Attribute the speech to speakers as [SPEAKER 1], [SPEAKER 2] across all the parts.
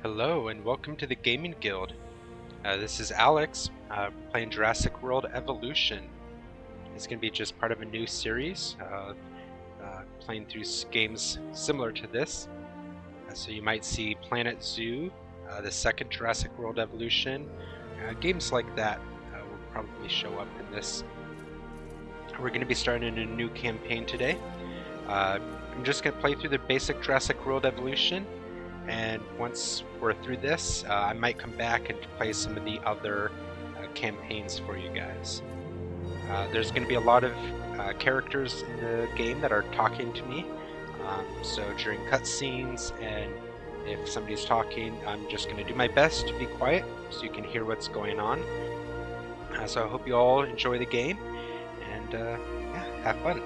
[SPEAKER 1] Hello and welcome to the Gaming Guild. This is Alex, playing Jurassic World Evolution. It's going to be just part of a new series, playing through games similar to this. So you might see Planet Zoo, the second Jurassic World Evolution. Games like that will probably show up in this. We're going to be starting a new campaign today. I'm just going to play through the basic Jurassic World Evolution. And once we're through this, I might come back and play some of the other campaigns for you guys. There's going to be a lot of characters in the game that are talking to me. So during cutscenes and if somebody's talking, I'm just going to do my best to be quiet so you can hear what's going on. So I hope you all enjoy the game and have fun.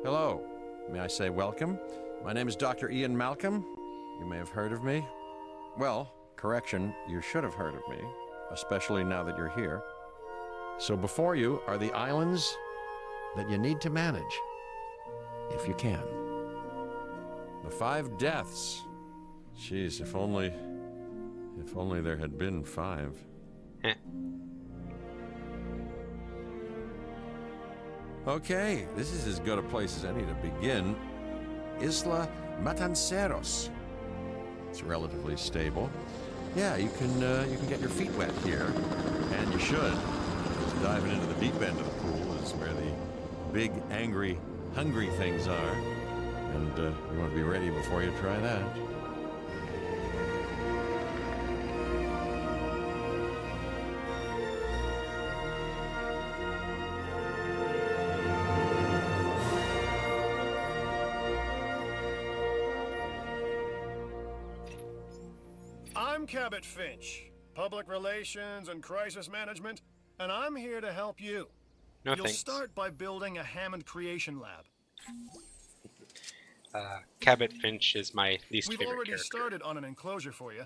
[SPEAKER 2] Hello. May I say welcome? My name is Dr. Ian Malcolm. You may have heard of me. Well, correction, you should have heard of me, especially now that you're here. So before you are the islands that you need to manage, if you can. The 5 deaths. Jeez, if only there had been 5. Okay, this is as good a place as any to begin. Isla Matanceros. It's relatively stable. Yeah, you can get your feet wet here, and you should. Diving into the deep end of the pool is where the big, angry, hungry things are, and you want to be ready before you try that.
[SPEAKER 3] I'm Cabot Finch, Public Relations and Crisis Management, and I'm here to help you.
[SPEAKER 1] No
[SPEAKER 3] You'll
[SPEAKER 1] thanks.
[SPEAKER 3] start by building a Hammond Creation Lab.
[SPEAKER 1] Cabot Finch is my least
[SPEAKER 3] We've
[SPEAKER 1] favorite
[SPEAKER 3] already
[SPEAKER 1] character.
[SPEAKER 3] started on an enclosure for you.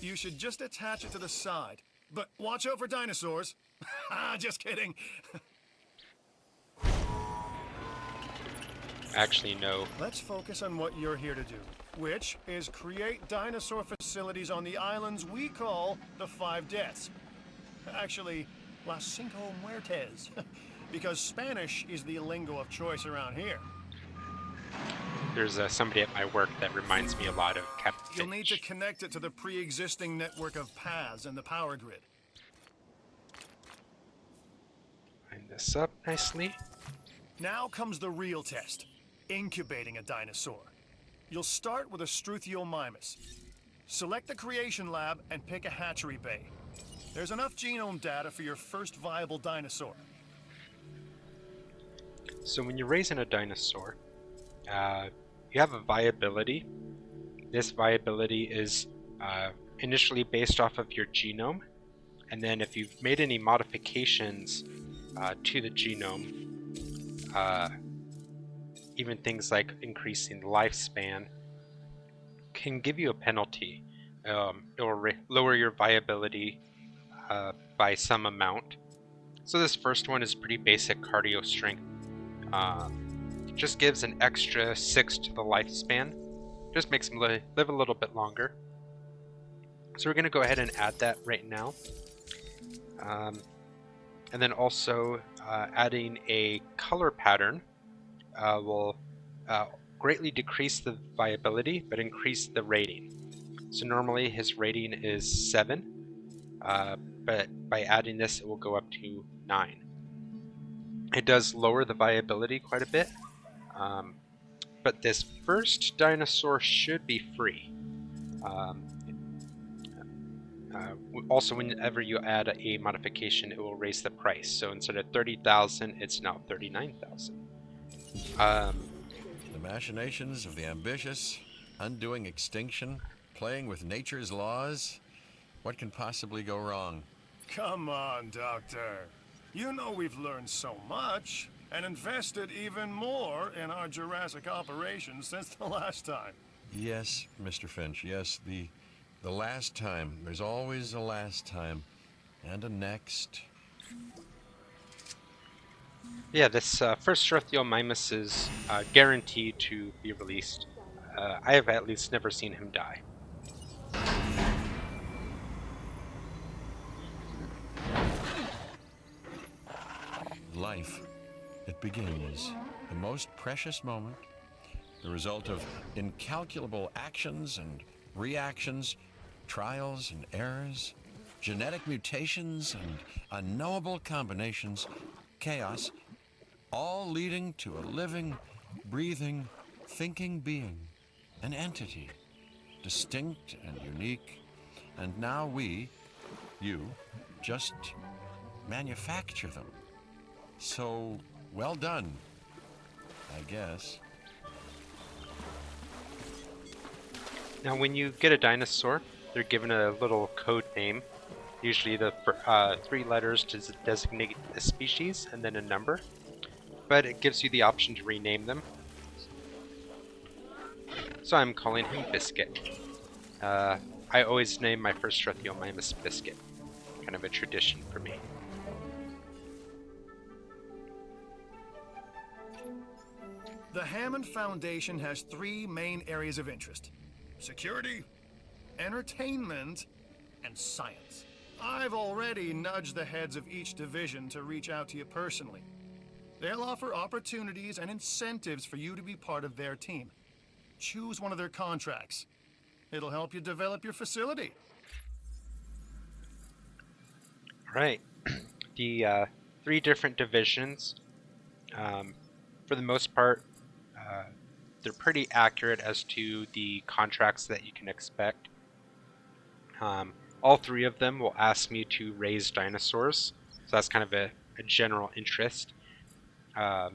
[SPEAKER 3] You should just attach it to the side. But watch out for dinosaurs. Just kidding.
[SPEAKER 1] Actually, no.
[SPEAKER 3] Let's focus on what you're here to do, which is create dinosaur facilities on the islands we call the 5 Deaths. Actually, Las Cinco Muertes, because Spanish is the lingo of choice around here.
[SPEAKER 1] There's somebody at my work that reminds me a lot of Cabot Finch.
[SPEAKER 3] You'll need to connect it to the pre-existing network of paths in the power grid.
[SPEAKER 1] Line this up nicely.
[SPEAKER 3] Now comes the real test, incubating a dinosaur. You'll start with a Struthiomimus. Select the creation lab and pick a hatchery bay. There's enough genome data for your first viable dinosaur.
[SPEAKER 1] So when you're raising a dinosaur, you have a viability. This viability is initially based off of your genome, and then if you've made any modifications to the genome, even things like increasing the lifespan can give you a penalty. It will lower your viability by some amount. So this first one is pretty basic cardio strength. Just gives an extra 6 to the lifespan. Just makes them live a little bit longer. So we're going to go ahead and add that right now. And then also adding a color pattern will greatly decrease the viability but increase the rating. So normally his rating is 7, but by adding this it will go up to 9. It does lower the viability quite a bit, but this first dinosaur should be free. Also, whenever you add a modification, it will raise the price. So instead of 30,000, it's now 39,000.
[SPEAKER 2] The machinations of the ambitious, undoing extinction, playing with nature's laws. What can possibly go wrong?
[SPEAKER 3] Come on, Doctor. You know we've learned so much and invested even more in our Jurassic operations since the last time.
[SPEAKER 2] Yes, Mr. Finch, yes, the last time. There's always a last time. And a next.
[SPEAKER 1] Yeah, this first Struthiomimus is guaranteed to be released. I have at least never seen him die.
[SPEAKER 2] Life, it begins. The most precious moment, the result of incalculable actions and reactions, trials and errors, genetic mutations and unknowable combinations, chaos, all leading to a living, breathing, thinking being, an entity, distinct and unique. And now we, you, just manufacture them. So, well done, I guess.
[SPEAKER 1] Now, when you get a dinosaur, they're given a little code name, usually the 3 letters to designate the species, and then a number. But it gives you the option to rename them. So I'm calling him Biscuit. I always name my first Struthiomimus Biscuit. Kind of a tradition for me.
[SPEAKER 3] The Hammond Foundation has 3 main areas of interest: security, entertainment, and science. I've already nudged the heads of each division to reach out to you personally. They'll offer opportunities and incentives for you to be part of their team. Choose one of their contracts. It'll help you develop your facility.
[SPEAKER 1] Right. The 3 different divisions, for the most part, they're pretty accurate as to the contracts that you can expect. All 3 of them will ask me to raise dinosaurs, so that's kind of a general interest. They'll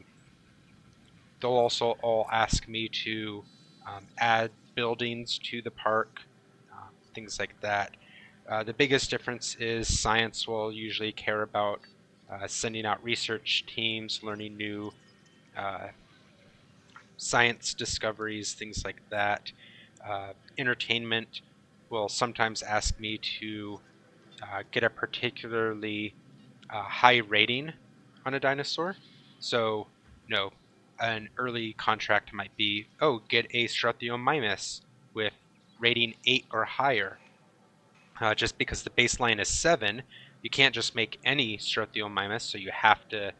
[SPEAKER 1] also all ask me to add buildings to the park, things like that. The biggest difference is science will usually care about sending out research teams, learning new science discoveries, things like that. Entertainment will sometimes ask me to get a particularly high rating on a dinosaur. So, an early contract might be, oh, get a Struthiomimus with rating 8 or higher. Just because the baseline is 7, you can't just make any Struthiomimus, so you have to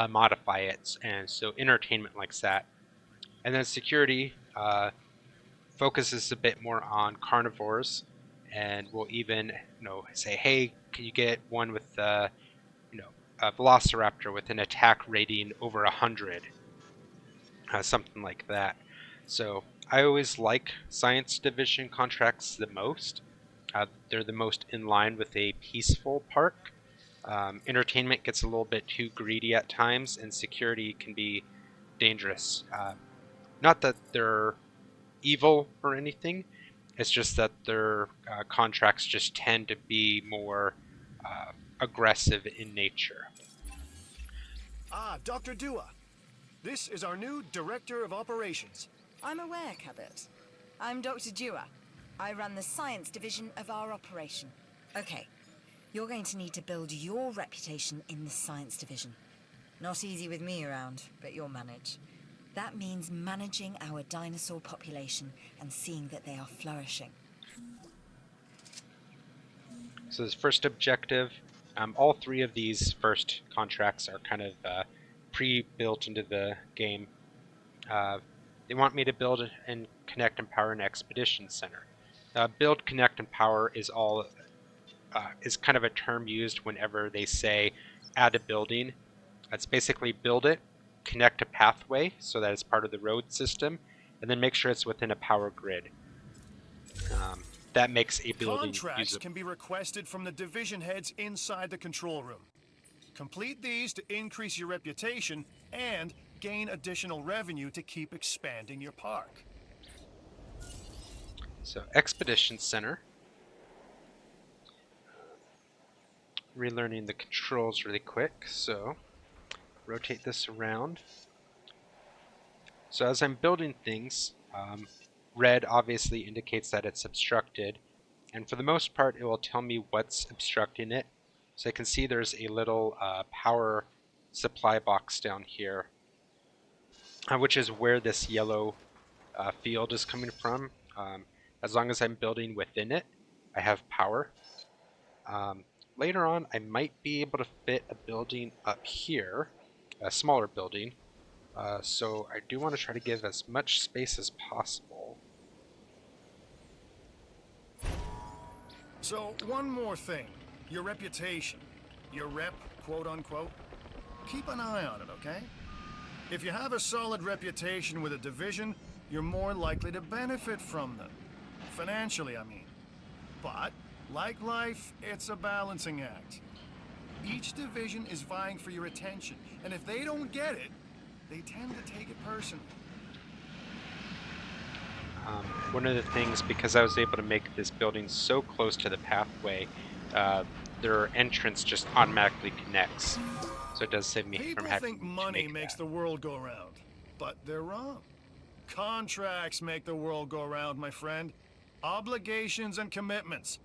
[SPEAKER 1] modify it. And so entertainment likes that. And then security focuses a bit more on carnivores, and will even say, hey, can you get one with a velociraptor with an attack rating over 100, something like that. So I always like science division contracts the most. They're the most in line with a peaceful park. Entertainment gets a little bit too greedy at times, and security can be dangerous. Not that they're evil or anything, it's just that their contracts just tend to be more aggressive in nature.
[SPEAKER 3] Ah, Dr. Dua. This is our new Director of Operations.
[SPEAKER 4] I'm aware, Cabot. I'm Dr. Dua. I run the science division of our operation. Okay, you're going to need to build your reputation in the science division. Not easy with me around, but you'll manage. That means managing our dinosaur population and seeing that they are flourishing.
[SPEAKER 1] So this first objective, all 3 of these first contracts are kind of pre-built into the game. They want me to build and connect and power an expedition center. Build, connect, and power is kind of a term used whenever they say add a building. It's basically build it, connect a pathway so that it's part of the road system, and then make sure it's within a power grid. That makes a building
[SPEAKER 3] Contracts
[SPEAKER 1] usable.
[SPEAKER 3] can be requested from the division heads inside the control room. Complete these to increase your reputation and gain additional revenue to keep expanding your park.
[SPEAKER 1] So Expedition Center. Relearning the controls really quick, so rotate this around. So as I'm building things, red obviously indicates that it's obstructed, and for the most part it will tell me what's obstructing it. So I can see there's a little power supply box down here, which is where this yellow field is coming from. As long as I'm building within it, I have power. Later on, I might be able to fit a building up here, a smaller building. So I do want to try to give as much space as possible.
[SPEAKER 3] So, one more thing. Your reputation. Your rep, quote unquote. Keep an eye on it, okay? If you have a solid reputation with a division, you're more likely to benefit from them. Financially, I mean. But, like life, it's a balancing act. Each division is vying for your attention, and if they don't get it, they tend to take it personally.
[SPEAKER 1] One of the things, because I was able to make this building so close to the pathway, their entrance just automatically connects. So it does save me
[SPEAKER 3] People
[SPEAKER 1] from having
[SPEAKER 3] think
[SPEAKER 1] to
[SPEAKER 3] money
[SPEAKER 1] make
[SPEAKER 3] makes
[SPEAKER 1] that.
[SPEAKER 3] the world go round, but they're wrong. Contracts make the world go round, my friend. Obligations and commitments.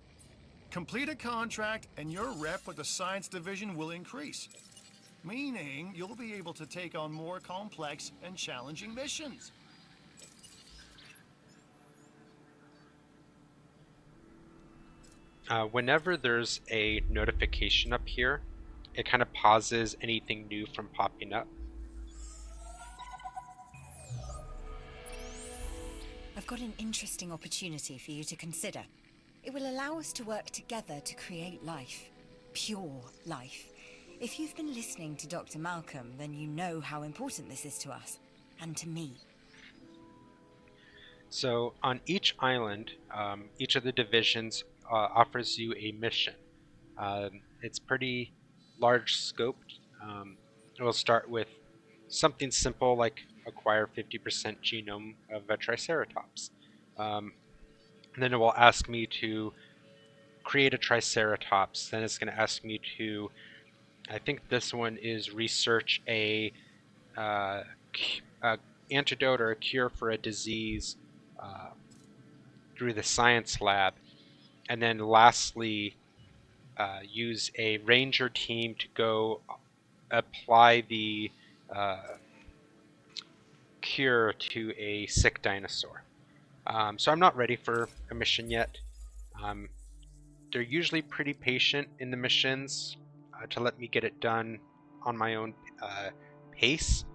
[SPEAKER 3] Complete a contract and your rep with the science division will increase. Meaning you'll be able to take on more complex and challenging missions.
[SPEAKER 1] Whenever there's a notification up here, it kind of pauses anything new from popping up.
[SPEAKER 4] I've got an interesting opportunity for you to consider. It will allow us to work together to create life. Pure life. If you've been listening to Dr. Malcolm, then you know how important this is to us. And to me.
[SPEAKER 1] So on each island, each of the divisions offers you a mission. It's pretty large scoped. It will start with something simple like acquire 50% genome of a Triceratops. And then it will ask me to create a Triceratops. Then it's going to ask me to, I think this one is research a antidote or a cure for a disease through the science lab. And then lastly, use a ranger team to go apply the cure to a sick dinosaur. So I'm not ready for a mission yet. They're usually pretty patient in the missions to let me get it done on my own pace.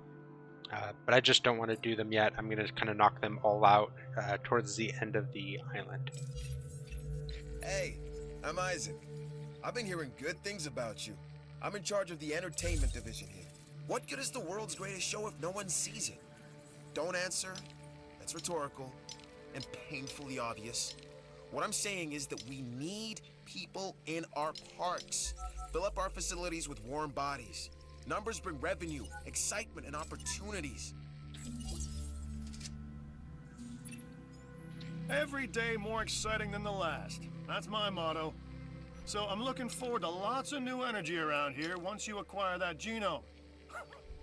[SPEAKER 1] But I just don't want to do them yet. I'm going to kind of knock them all out towards the end of the island.
[SPEAKER 5] Hey, I'm Isaac. I've been hearing good things about you. I'm in charge of the entertainment division here. What good is the world's greatest show if no one sees it? Don't answer. That's rhetorical and painfully obvious. What I'm saying is that we need people in our parks. Fill up our facilities with warm bodies. Numbers bring revenue, excitement, and opportunities.
[SPEAKER 3] Every day more exciting than the last. That's my motto. So I'm looking forward to lots of new energy around here once you acquire that genome.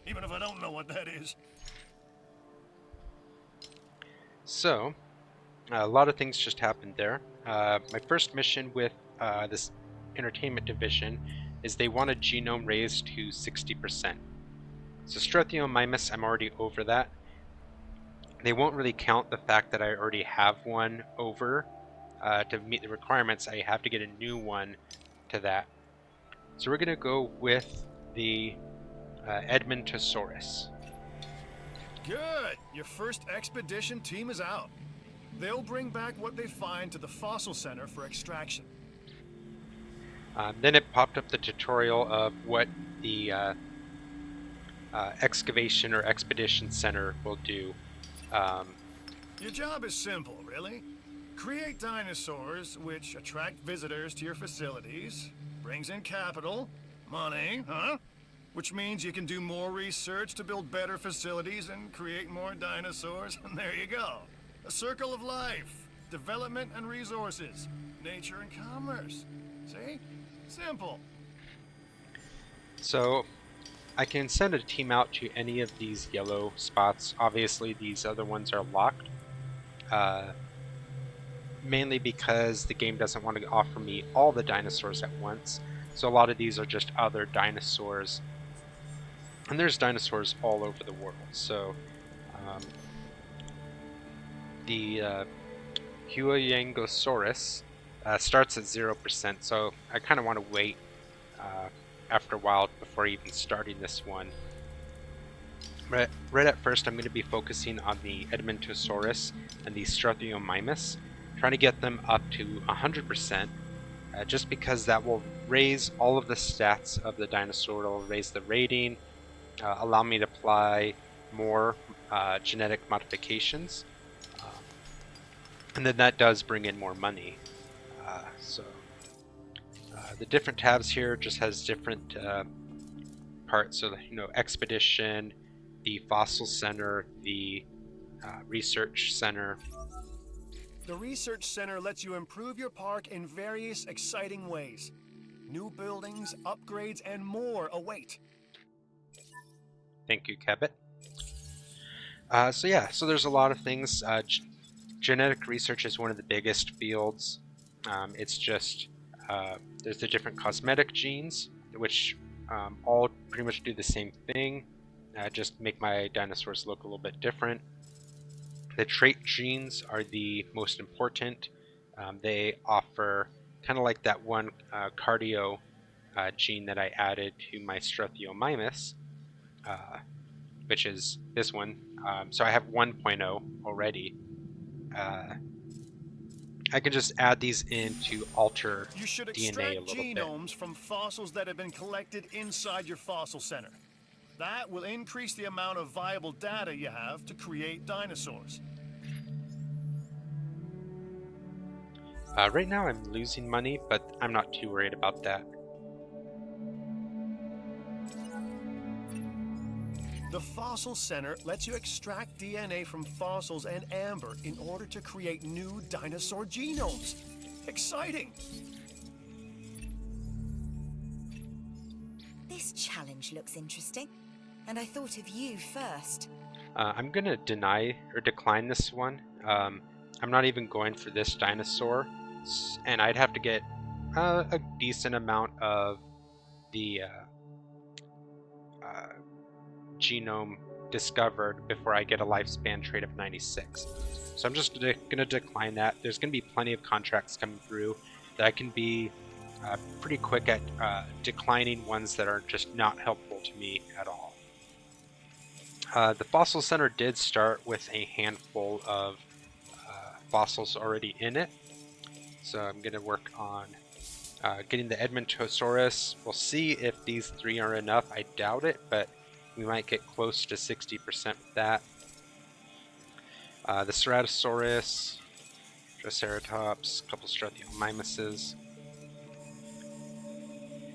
[SPEAKER 3] Even if I don't know what that is.
[SPEAKER 1] So, a lot of things just happened there. My first mission with this entertainment division is they want a genome raised to 60%. So Struthiomimus, I'm already over that. They won't really count the fact that I already have one over. To meet the requirements, I have to get a new one to that. So we're going to go with the Edmontosaurus.
[SPEAKER 3] Good! Your first expedition team is out. They'll bring back what they find to the fossil center for extraction.
[SPEAKER 1] Then it popped up the tutorial of what the excavation or expedition center will do.
[SPEAKER 3] Your job is simple, really. Create dinosaurs, which attract visitors to your facilities, brings in capital, money, huh? Which means you can do more research to build better facilities and create more dinosaurs, and there you go. A circle of life, development and resources, nature and commerce. See? Simple.
[SPEAKER 1] So I can send a team out to any of these yellow spots. Obviously these other ones are locked. Mainly because the game doesn't want to offer me all the dinosaurs at once. So a lot of these are just other dinosaurs And there's dinosaurs all over the world. So the Huayangosaurus starts at 0%, so I kind of want to wait after a while before even starting this one. Right at first, I'm going to be focusing on the Edmontosaurus and the Struthiomimus, trying to get them up to 100%, just because that will raise all of the stats of the dinosaur. It'll raise the rating, allow me to apply more genetic modifications, and then that does bring in more money. The different tabs here just has different parts. So, expedition, the fossil center, the research center.
[SPEAKER 3] The Research Center lets you improve your park in various exciting ways. New buildings, upgrades, and more await.
[SPEAKER 1] Thank you, Cabot. So there's a lot of things. Genetic research is one of the biggest fields. It's just there's the different cosmetic genes, which all pretty much do the same thing, just make my dinosaurs look a little bit different. The trait genes are the most important. They offer kind of like that one cardio gene that I added to my Struthiomimus, which is this one. So I have 1.0 already. I can just add these in to alter
[SPEAKER 3] You should
[SPEAKER 1] DNA
[SPEAKER 3] extract
[SPEAKER 1] a little bit.
[SPEAKER 3] genomes from fossils that have been collected inside your fossil center. That will increase the amount of viable data you have to create dinosaurs.
[SPEAKER 1] Right now I'm losing money, but I'm not too worried about that.
[SPEAKER 3] The Fossil Center lets you extract DNA from fossils and amber in order to create new dinosaur genomes. Exciting!
[SPEAKER 4] This challenge looks interesting, and I thought of you first.
[SPEAKER 1] I'm gonna deny or decline this one. I'm not even going for this dinosaur, and I'd have to get a decent amount of the genome discovered before I get a lifespan trait of 96. So I'm just gonna decline that. There's gonna be plenty of contracts coming through that I can be pretty quick at declining ones that are just not helpful to me at all. The Fossil Center did start with a handful of fossils already in it, so I'm going to work on getting the Edmontosaurus. We'll see if these 3 are enough. I doubt it, but we might get close to 60% with that. The Ceratosaurus, Triceratops, a couple Struthiomimuses.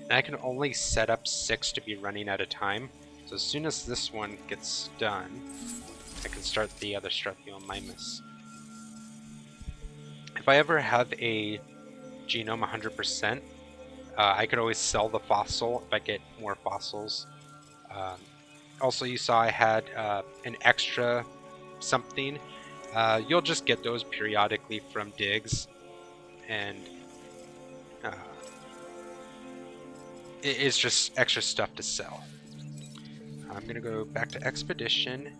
[SPEAKER 1] And I can only set up 6 to be running at a time. So as soon as this one gets done, I can start the other Struthiomimus. If I ever have a genome 100%, I could always sell the fossil if I get more fossils. Also, you saw I had an extra something. You'll just get those periodically from digs, and it's just extra stuff to sell. I'm going to go back to Expedition.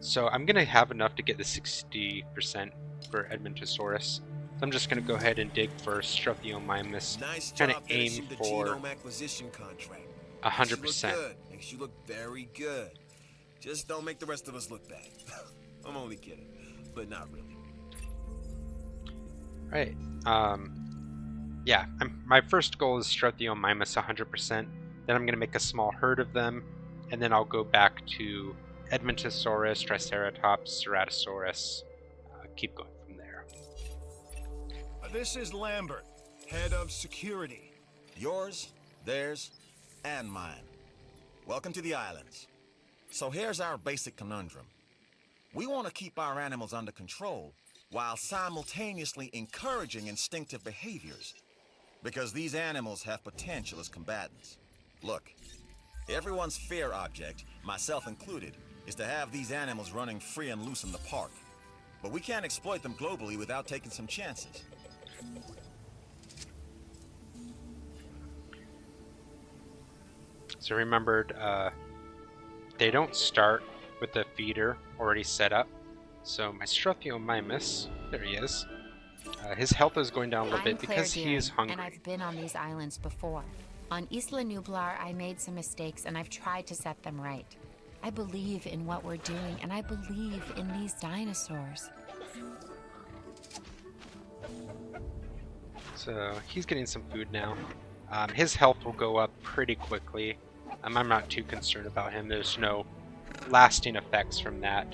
[SPEAKER 1] So I'm going to have enough to get the 60% for Edmontosaurus. So I'm just going to go ahead and dig for Struthiomimus.
[SPEAKER 5] Nice
[SPEAKER 1] Kind
[SPEAKER 5] job
[SPEAKER 1] of aim
[SPEAKER 5] finishing the
[SPEAKER 1] for
[SPEAKER 5] genome acquisition contract.
[SPEAKER 1] 100%.
[SPEAKER 5] Makes you look very good. Just don't make the rest of us look bad. I'm only kidding, but not really.
[SPEAKER 1] Right. Yeah, my first goal is Struthiomimus 100%. Then I'm going to make a small herd of them, and then I'll go back to Edmontosaurus, Triceratops, Ceratosaurus. Keep going from there.
[SPEAKER 3] This is Lambert, head of security.
[SPEAKER 6] Yours, theirs, and mine. Welcome to the islands. So here's our basic conundrum. We want to keep our animals under control while simultaneously encouraging instinctive behaviors, because these animals have potential as combatants. Look, everyone's fear object, myself included, is to have these animals running free and loose in the park. But we can't exploit them globally without taking some chances.
[SPEAKER 1] So remembered they don't start with the feeder already set up. So my Struthiomimus, there he is. His health is going down a little bit because he is hungry.
[SPEAKER 7] And I've been on these islands before. On Isla Nublar, I made some mistakes, and I've tried to set them right. I believe in what we're doing, and I believe in these dinosaurs.
[SPEAKER 1] So he's getting some food now. His health will go up pretty quickly. I'm not too concerned about him. There's no lasting effects from that.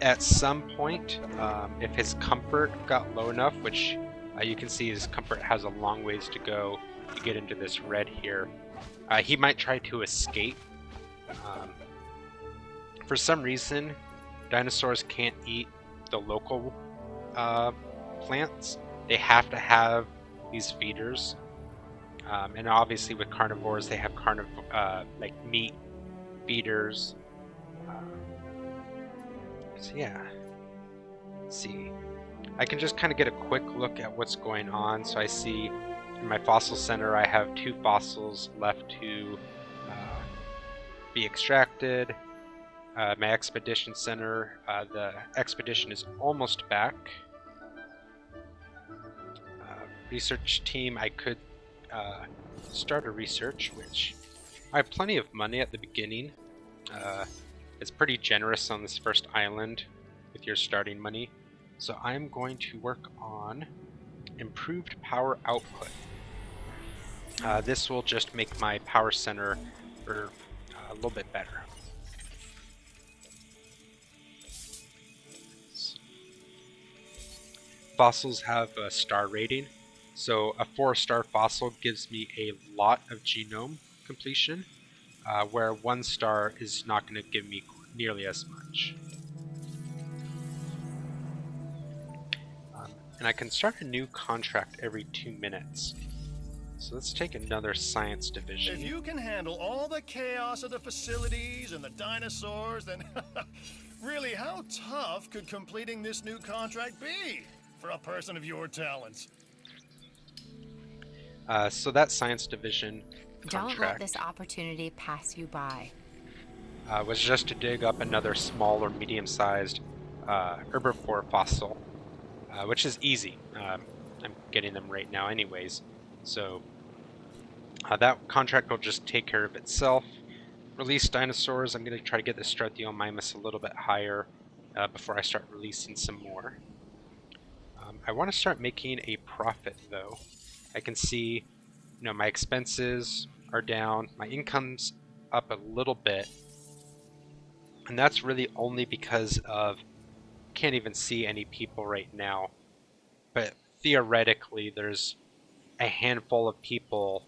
[SPEAKER 1] At some point, if his comfort got low enough, which you can see his comfort has a long ways to go to get into this red here, he might try to escape. For some reason, dinosaurs can't eat the local plants. They have to have these feeders. And obviously with carnivores, they have like meat feeders. So yeah, let's see. I can just kind of get a quick look at what's going on. So I see in my fossil center, I have 2 fossils left to be extracted. My expedition center, the expedition is almost back. Research team, I could start a research, which I have plenty of money at the beginning. It's pretty generous on this first island with your starting money. So I'm going to work on improved power output. This will just make my power center a little bit better. Fossils have a star rating. So a 4-star fossil gives me a lot of genome completion, where 1 star is not going to give me nearly as much. And I can start a new contract every 2 minutes. So let's take another science division.
[SPEAKER 3] If you can handle all the chaos of the facilities and the dinosaurs, then really, how tough could completing this new contract be for a person of your talents?
[SPEAKER 1] So that science division
[SPEAKER 7] Don't
[SPEAKER 1] contract
[SPEAKER 7] let this opportunity pass you by.
[SPEAKER 1] was just to dig up another small or medium-sized herbivore fossil, which is easy. I'm getting them right now anyways. So that contract will just take care of itself. Release dinosaurs. I'm going to try to get the Struthiomimus a little bit higher before I start releasing some more. I want to start making a profit though. I can see, my expenses are down, my income's up a little bit, and that's really only because of can't even see any people right now. But theoretically, there's a handful of people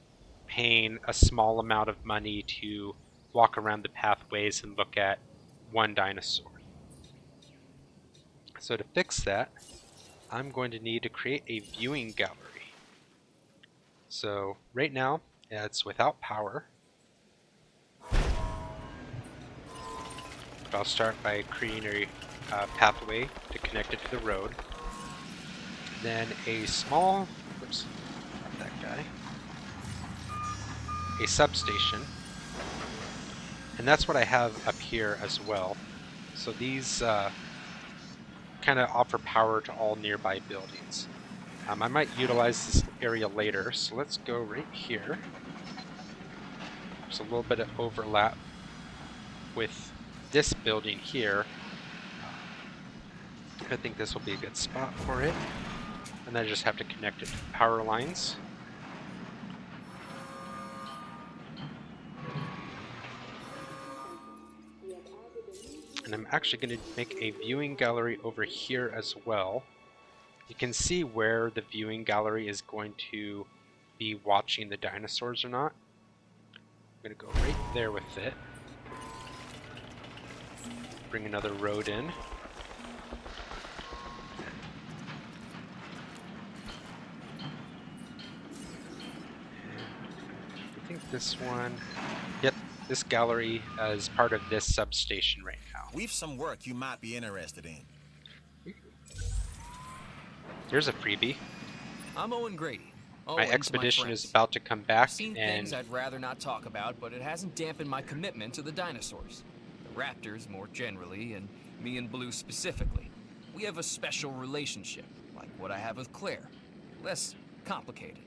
[SPEAKER 1] paying a small amount of money to walk around the pathways and look at one dinosaur. So to fix that, I'm going to need to create a viewing gallery. So right now, it's without power. But I'll start by creating a pathway to connect it to the road. Then a small, oops, not that guy, a substation. And that's what I have up here as well. So these kind of offer power to all nearby buildings. I might utilize this area later, so let's go right here. There's a little bit of overlap with this building here. I think this will be a good spot for it. And then I just have to connect it to power lines. And I'm actually going to make a viewing gallery over here as well. You can see where the viewing gallery is going to be watching the dinosaurs or not. I'm going to go right there with it. Bring another road in. I think this one, yep, this gallery is part of this substation right now.
[SPEAKER 6] We've some work you might be interested in.
[SPEAKER 1] Here's a freebie.
[SPEAKER 8] I'm Owen Grady, Oh,
[SPEAKER 1] my
[SPEAKER 8] and to
[SPEAKER 1] expedition is
[SPEAKER 8] friends.
[SPEAKER 1] about to come
[SPEAKER 8] I've
[SPEAKER 1] back,
[SPEAKER 8] seen
[SPEAKER 1] and
[SPEAKER 8] things I'd rather not talk about, but it hasn't dampened my commitment to the dinosaurs. The raptors, more generally, and me and Blue specifically. We have a special relationship, like what I have with Claire. Less complicated.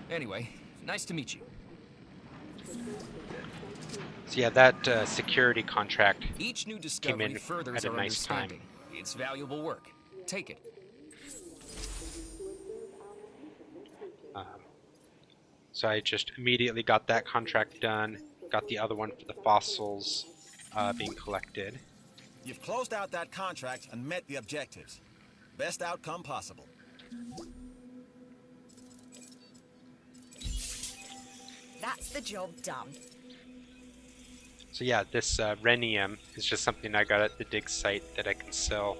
[SPEAKER 8] Anyway, nice to meet you.
[SPEAKER 1] so yeah, that security contract
[SPEAKER 8] Each new
[SPEAKER 1] came
[SPEAKER 8] discovery
[SPEAKER 1] in
[SPEAKER 8] furthers
[SPEAKER 1] at a
[SPEAKER 8] our
[SPEAKER 1] nice time.
[SPEAKER 8] understanding. It's valuable work. Take it.
[SPEAKER 1] Um, so I just immediately got that contract done, got the other one for the fossils being collected.
[SPEAKER 6] You've closed out that contract and met the objectives. Best outcome possible.
[SPEAKER 4] That's the job done.
[SPEAKER 1] So yeah, this rhenium is just something I got at the dig site that I can sell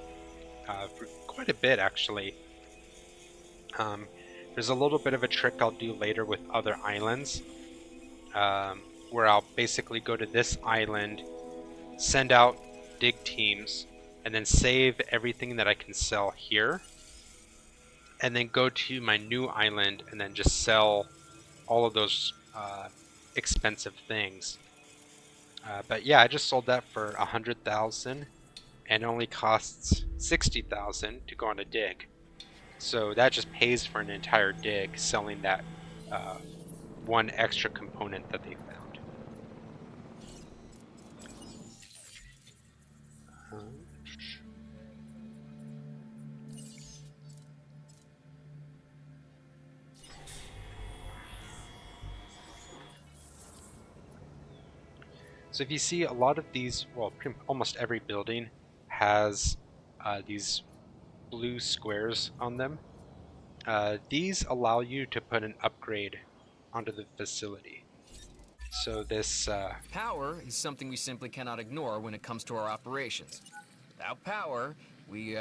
[SPEAKER 1] for quite a bit, actually. There's a little bit of a trick I'll do later with other islands, where I'll basically go to this island, send out dig teams, and then save everything that I can sell here, and then go to my new island and then just sell all of those expensive things. But yeah, I just sold that for 100,000, and only costs 60,000 to go on a dig. So that just pays for an entire dig, selling that one extra component that they found. So if you see, a lot of these, well, almost every building has these blue squares on them. These allow you to put an upgrade onto the facility. So this
[SPEAKER 8] Power is something we simply cannot ignore when it comes to our operations. Without power, we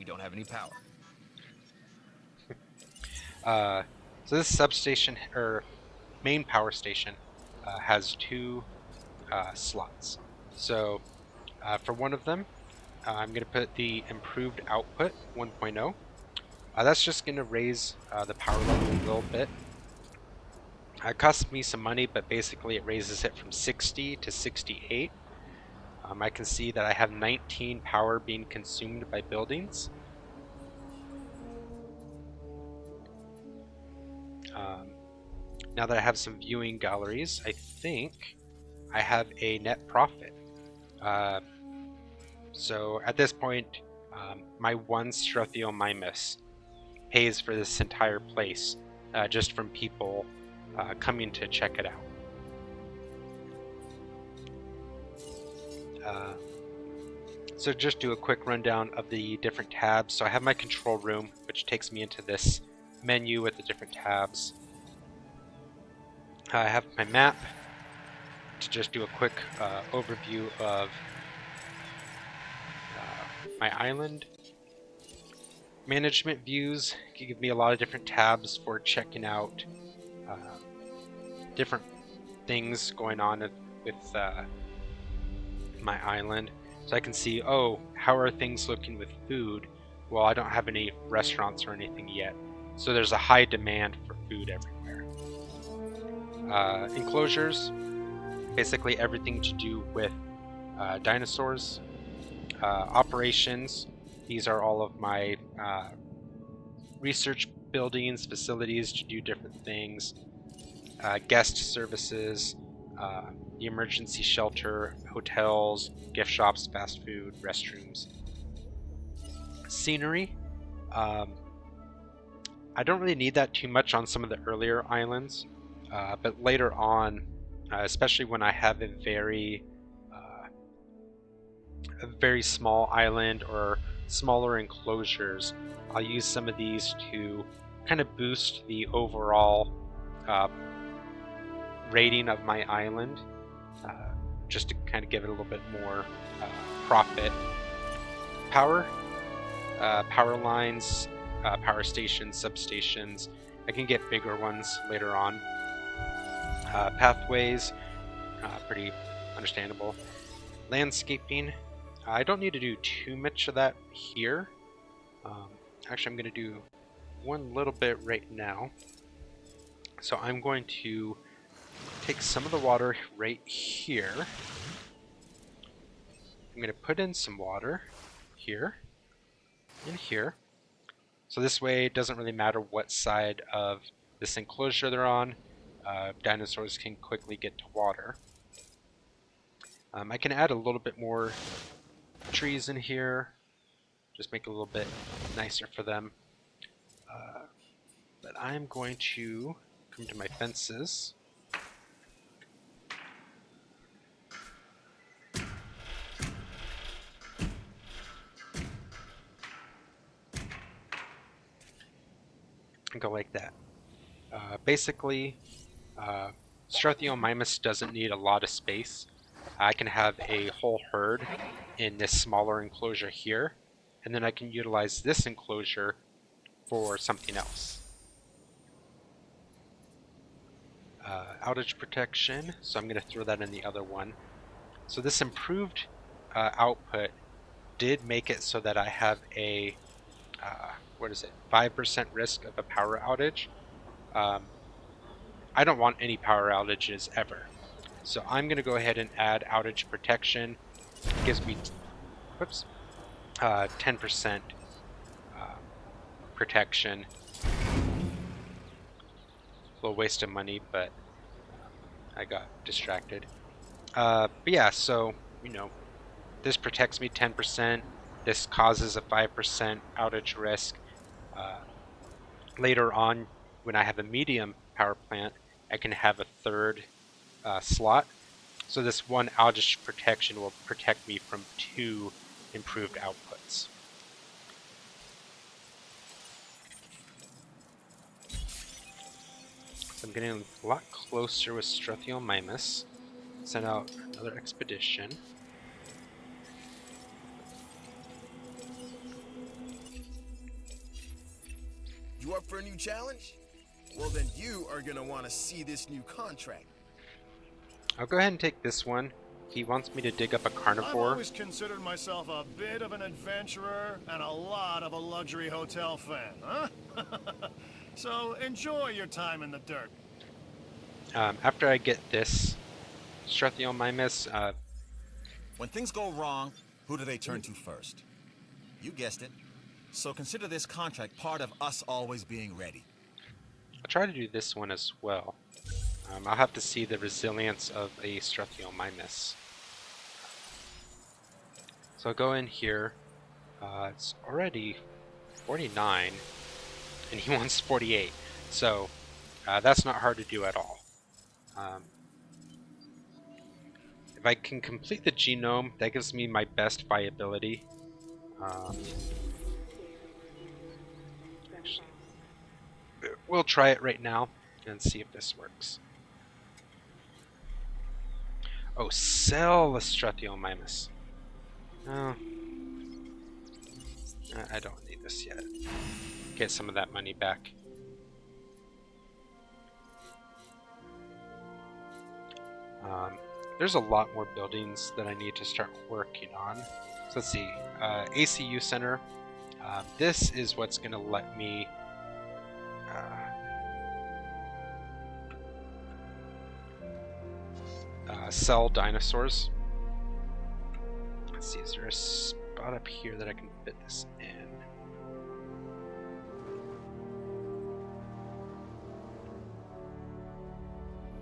[SPEAKER 8] don't have any power.
[SPEAKER 1] so this substation, or main power station, has two slots. So for one of them, I'm going to put the improved output 1.0. That's just going to raise the power level a little bit. It costs me some money, but basically it raises it from 60 to 68. I can see that I have 19 power being consumed by buildings. Now that I have some viewing galleries, I think I have a net profit. So at this point, my one Struthiomimus pays for this entire place just from people coming to check it out. So just do a quick rundown of the different tabs. So I have my control room, which takes me into this menu with the different tabs. I have my map to just do a quick overview of my island. Management views can give me a lot of different tabs for checking out different things going on with my island. So I can see, oh, how are things looking with food? Well, I don't have any restaurants or anything yet. So there's a high demand for food everywhere. Enclosures, basically everything to do with dinosaurs. Operations, these are all of my research buildings, facilities to do different things. Guest services, the emergency shelter, hotels, gift shops, fast food, restrooms. Scenery, I don't really need that too much on some of the earlier islands, but later on, especially when I have a very small island or smaller enclosures, I'll use some of these to kind of boost the overall rating of my island, just to kind of give it a little bit more profit. Power lines, power stations, substations. I can get bigger ones later on. Pathways, pretty understandable. Landscaping, I don't need to do too much of that here. Actually, I'm going to do one little bit right now. So I'm going to take some of the water right here. I'm going to put in some water here and here. So this way it doesn't really matter what side of this enclosure they're on. Dinosaurs can quickly get to water. I can add a little bit more trees in here. Just make it a little bit nicer for them. But I'm going to come to my fences. And go like that. Basically, Struthiomimus doesn't need a lot of space. I can have a whole herd in this smaller enclosure here, and then I can utilize this enclosure for something else. Outage protection, so I'm going to throw that in the other one. So this improved output did make it so that I have a 5% risk of a power outage. I don't want any power outages ever, so I'm going to go ahead and add outage protection. It gives me 10% protection. A little waste of money, but I got distracted. But yeah, so this protects me 10%. This causes a 5% outage risk. Later on, when I have a medium power plant, I can have a third slot. So this one outage protection will protect me from 2 improved outputs. So I'm getting a lot closer with Struthiomimus. Send out another expedition.
[SPEAKER 5] You up for a new challenge? Well, then you are gonna want to see this new contract.
[SPEAKER 1] I'll go ahead and take this one. He wants me to dig up a
[SPEAKER 3] I've
[SPEAKER 1] carnivore.
[SPEAKER 3] always considered myself a bit of an adventurer and a lot of a luxury hotel fan, huh? So enjoy your time in the dirt.
[SPEAKER 1] After I get this Struthiomimus,
[SPEAKER 6] When things go wrong, who do they turn to first? You guessed it. So consider this contract part of us always being ready.
[SPEAKER 1] I'll try to do this one as well. I'll have to see the resilience of a Struthiomimus. So I'll go in here. It's already 49, and he wants 48. So that's not hard to do at all. If I can complete the genome, that gives me my best viability. Actually, we'll try it right now and see if this works. Oh, sell the Struthiomimus. No, I don't need this yet. Get some of that money back. There's a lot more buildings that I need to start working on. So let's see. ACU Center. This is what's going to let me sell dinosaurs. Let's see, is there a spot up here that I can fit this in?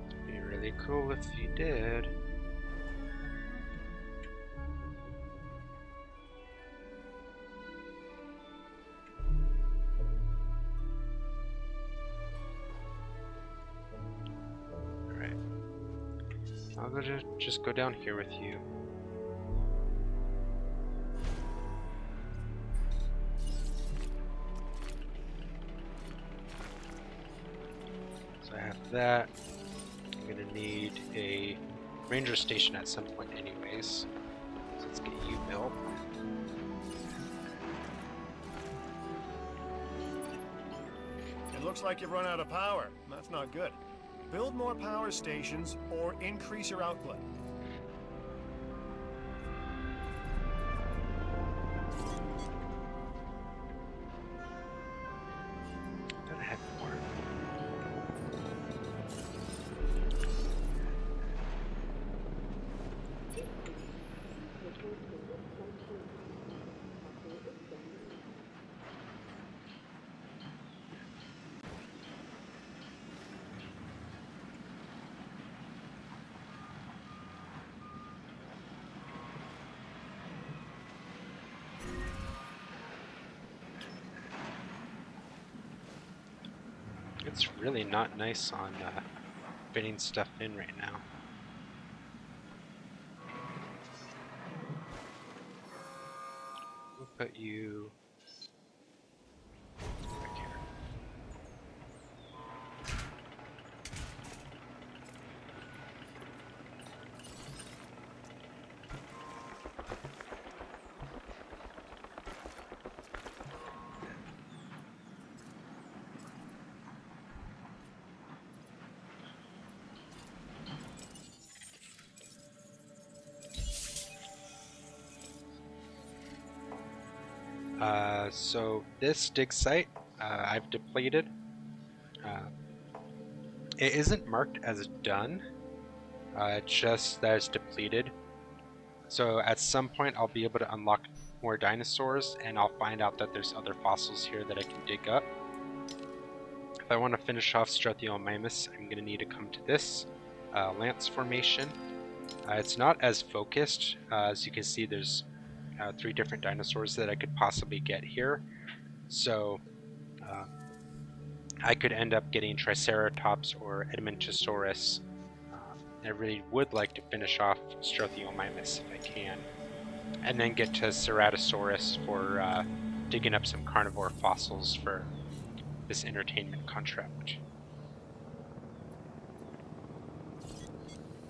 [SPEAKER 1] It'd be really cool if you did. Alright. I'll just go down here with you. So I have that. I'm gonna need a ranger station at some point anyways. So let's get you built.
[SPEAKER 3] It looks like you've run out of power. That's not good. Build more power stations or increase your output.
[SPEAKER 1] It's really not nice on fitting stuff in right now. We'll put you back here. So this dig site I've depleted. It isn't marked as done, just that it's depleted. So at some point I'll be able to unlock more dinosaurs, and I'll find out that there's other fossils here that I can dig up. If I want to finish off Struthiomimus, I'm going to need to come to this lance formation. It's not as focused. As you can see, there's 3 different dinosaurs that I could possibly get here. So I could end up getting Triceratops or Edmontosaurus. I really would like to finish off Struthiomimus if I can, and then get to Ceratosaurus for digging up some carnivore fossils for this entertainment contract.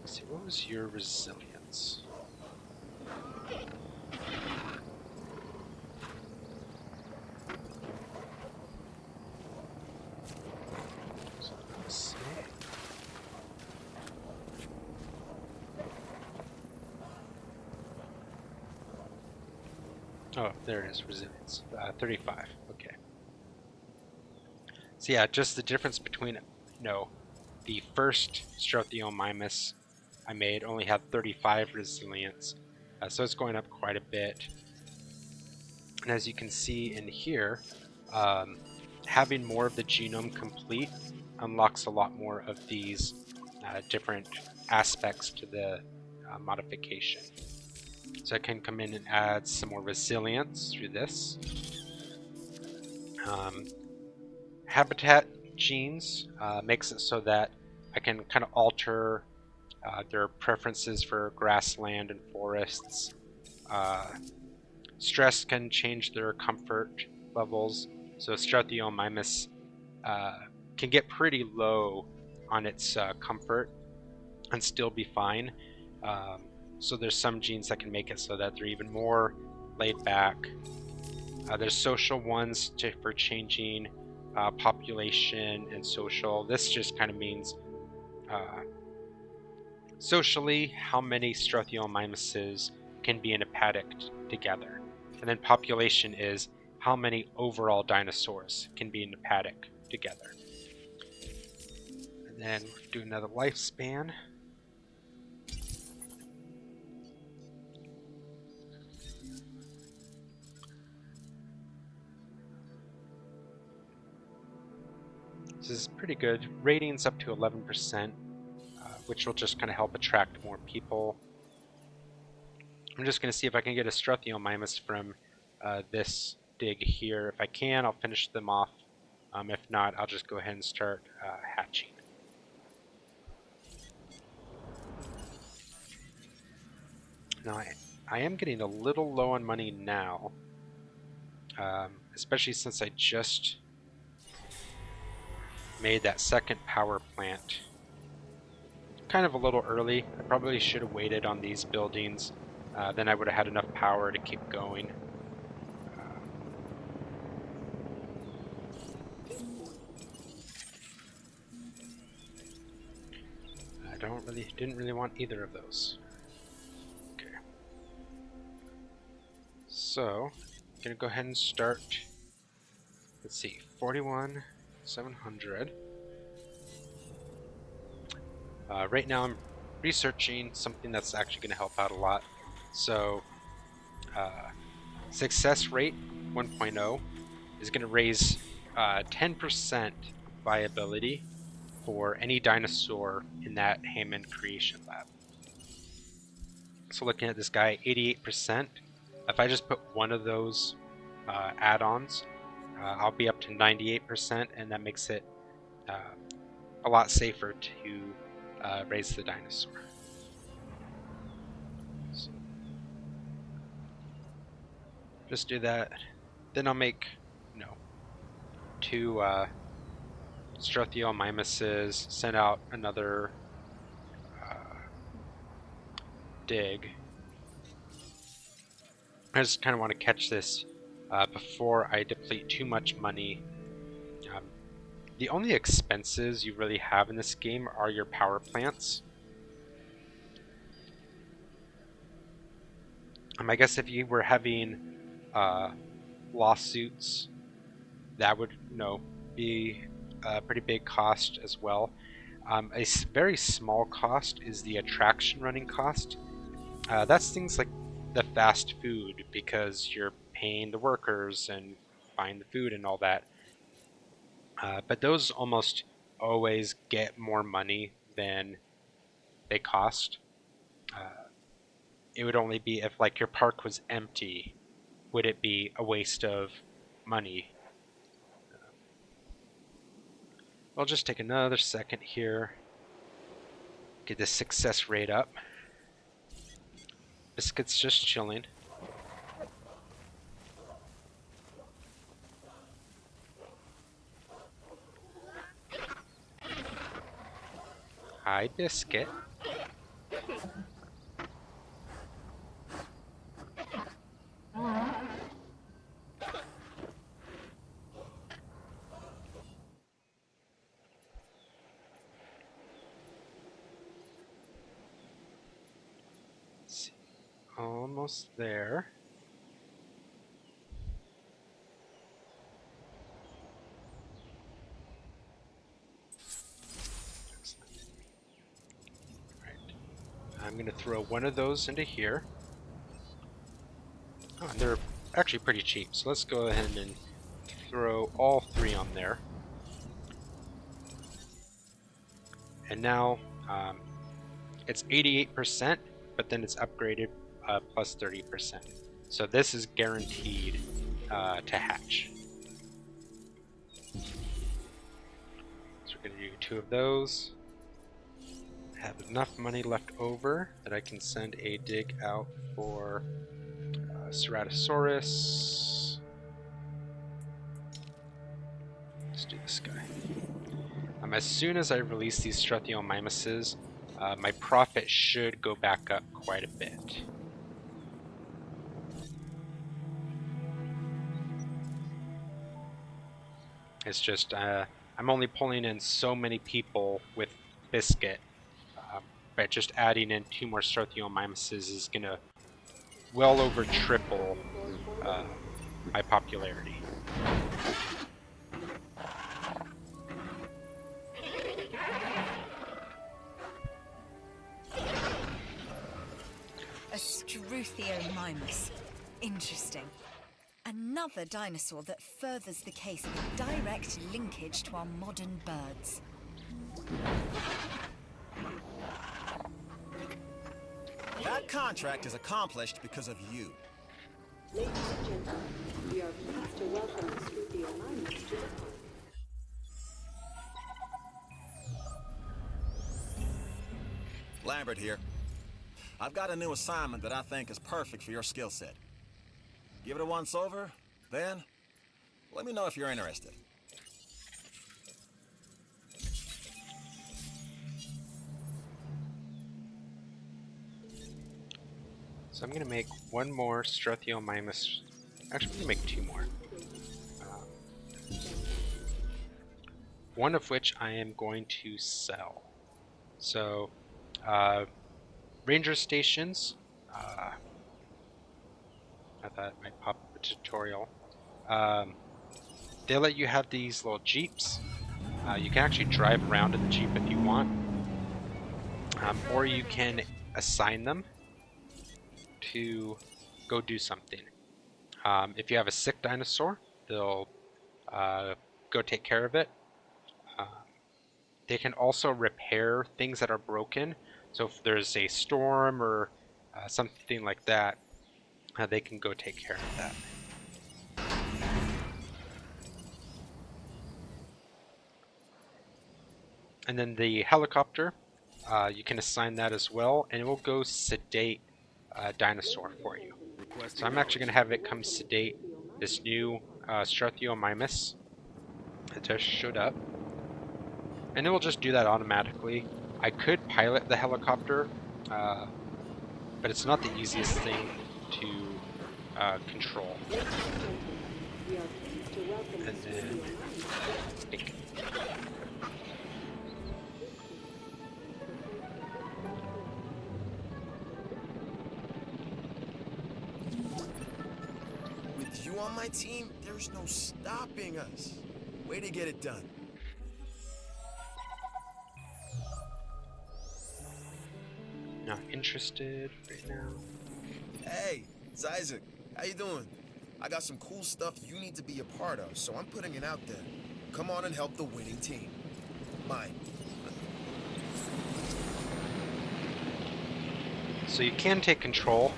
[SPEAKER 1] Let's see, what was your resilience? So let's see. Oh, there it is, resilience. 35, okay. So yeah, just the difference between, the first Struthiomimus I made only had 35 resilience, so it's going up quite a bit. And as you can see in here, having more of the genome complete unlocks a lot more of these different aspects to the modification. So I can come in and add some more resilience through this. Habitat genes makes it so that I can kind of alter their preferences for grassland and forests. Stress can change their comfort levels, so Struthiomimus can get pretty low on its comfort and still be fine. So there's some genes that can make it so that they're even more laid back. There's social ones for changing population and social. This just kind of means socially how many Struthiomimuses can be in a paddock together. And then population is how many overall dinosaurs can be in a paddock together. And then do another lifespan. This is pretty good. Rating's up to 11%, which will just kind of help attract more people. I'm just going to see if I can get a Struthiomimus from this dig here. If I can, I'll finish them off. If not, I'll just go ahead and start hatching. Now, I am getting a little low on money now, especially since I just made that second power plant. Kind of a little early. I probably should have waited on these buildings. Then I would have had enough power to keep going. Didn't really want either of those. Okay. So, I'm gonna go ahead and start. Let's see, 41,700. Right now I'm researching something that's actually going to help out a lot. So, success rate 1.0 is going to raise 10% viability for any dinosaur in that Hammond Creation Lab. So looking at this guy, 88%. If I just put one of those add-ons, I'll be up to 98%, and that makes it a lot safer to raise the dinosaur. So just do that. Then I'll make, 2 Struthiomimuses, send out another dig. I just kind of want to catch this before I deplete too much money. The only expenses you really have in this game are your power plants. I guess if you were having lawsuits, that would, be a pretty big cost as well. A very small cost is the attraction running cost. That's things like the fast food, because you're paying the workers and buying the food and all that. But those almost always get more money than they cost. It would only be if like your park was empty, would it be a waste of money. I'll just take another second here, get the success rate up. Biscuit's just chilling. Hi, Biscuit. Let's see. Almost there. I'm going to throw one of those into here. Oh, and they're actually pretty cheap, so let's go ahead and throw all 3 on there. And now it's 88%, but then it's upgraded plus 30%. So this is guaranteed to hatch. So we're going to do 2 of those. Have enough money left over that I can send a dig out for Ceratosaurus. Let's do this guy. As soon as I release these Struthiomimuses, my profit should go back up quite a bit. It's just, I'm only pulling in so many people with Biscuit, but just adding in 2 more Struthiomimuses is going to well over triple my popularity.
[SPEAKER 4] A Struthiomimus. Interesting. Another dinosaur that furthers the case of a direct linkage to our modern birds.
[SPEAKER 6] That contract is accomplished because of you.
[SPEAKER 9] Ladies and gentlemen, we are pleased to welcome Struthiomimus to the park.
[SPEAKER 6] Lambert here. I've got a new assignment that I think is perfect for your skill set. Give it a once over, then let me know if you're interested.
[SPEAKER 1] So I'm going to make 1 more Struthiomimus. Actually, I'm going to make 2 more. One of which I am going to sell. So, ranger stations. I thought it might pop up a tutorial. They let you have these little jeeps. You can actually drive around in the jeep if you want, or you can assign them to go do something. If you have a sick dinosaur, they'll go take care of it. They can also repair things that are broken. So if there's a storm or something like that, they can go take care of that. And then the helicopter, you can assign that as well, and it will go sedate dinosaur for you. So I'm actually going to have it come sedate this new Struthiomimus. It just showed up. And it will just do that automatically. I could pilot the helicopter, but it's not the easiest thing to control.
[SPEAKER 9] We are pleased to welcome
[SPEAKER 1] And then, think.
[SPEAKER 5] With you on my team, there's no stopping us. Way to get it done.
[SPEAKER 1] Not interested right now.
[SPEAKER 5] Hey, it's Isaac. How you doing? I got some cool stuff you need to be a part of, so I'm putting it out there. Come on and help the winning team. Mine.
[SPEAKER 1] So you can take control.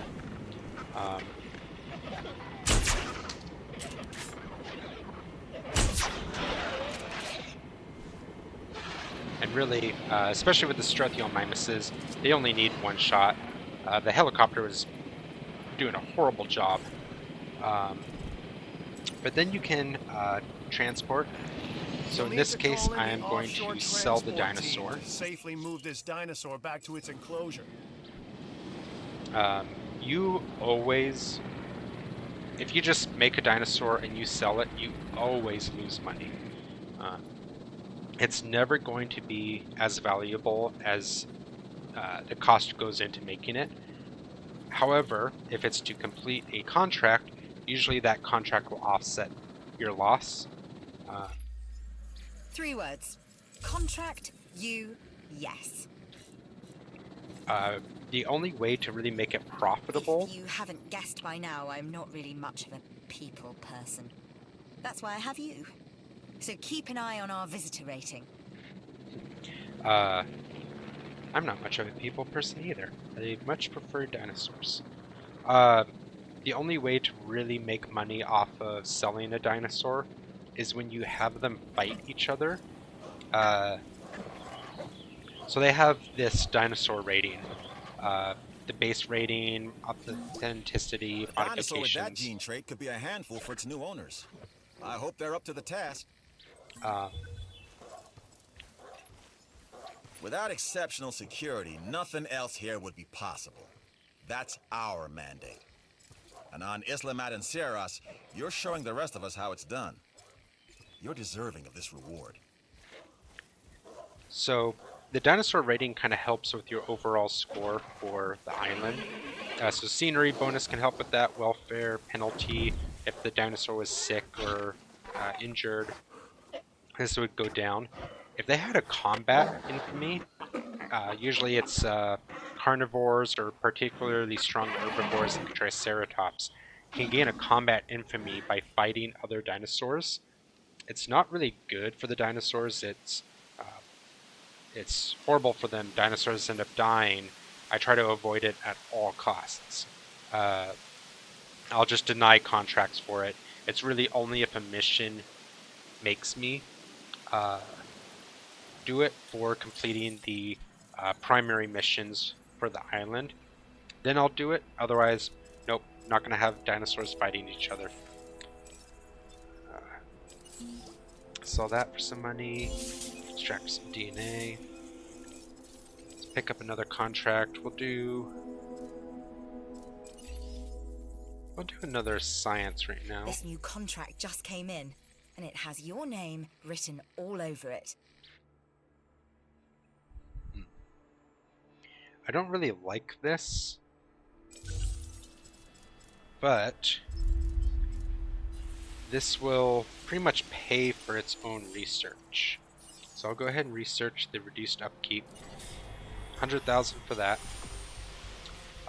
[SPEAKER 1] And really, especially with the Struthiomimuses, they only need one shot. The helicopter was doing a horrible job. But then you can transport. So in this case, I am going to sell the dinosaur.
[SPEAKER 3] Safely move this dinosaur back to its enclosure.
[SPEAKER 1] You always, if you just make a dinosaur and you sell it, you always lose money. It's never going to be as valuable as the cost goes into making it. However, if it's to complete a contract, usually that contract will offset your loss.
[SPEAKER 4] 3 words. Contract, you, yes.
[SPEAKER 1] The only way to really make it profitable...
[SPEAKER 4] If you haven't guessed by now, I'm not really much of a people person. That's why I have you. So keep an eye on our visitor rating.
[SPEAKER 1] I'm not much of a people person either. I much prefer dinosaurs. The only way to really make money off of selling a dinosaur is when you have them fight each other. So they have this dinosaur rating. The base rating, authenticity,
[SPEAKER 6] A dinosaur with that
[SPEAKER 1] modifications.
[SPEAKER 6] gene trait could be a handful for its new owners. I hope they're up to the task. Without exceptional security, nothing else here would be possible. That's our mandate. And on Isla Madanceras, you're showing the rest of us how it's done. You're deserving of this reward.
[SPEAKER 1] So the dinosaur rating kind of helps with your overall score for the island. So scenery bonus can help with that, welfare, penalty, if the dinosaur was sick or injured, this would go down. If they had a combat infamy, usually it's carnivores or particularly strong herbivores like Triceratops can gain a combat infamy by fighting other dinosaurs. It's not really good for the dinosaurs. It's horrible for them. Dinosaurs end up dying. I try to avoid it at all costs. I'll just deny contracts for it. It's really only if a mission makes me do it for completing the primary missions for the island. Then I'll do it. Otherwise, nope, not going to have dinosaurs fighting each other. Sell that for some money. Extract some DNA. Let's pick up another contract. We'll do another science right now.
[SPEAKER 4] This new contract just came in, and it has your name written all over it.
[SPEAKER 1] I don't really like this, but this will pretty much pay for its own research. So I'll go ahead and research the reduced upkeep. 100,000 for that.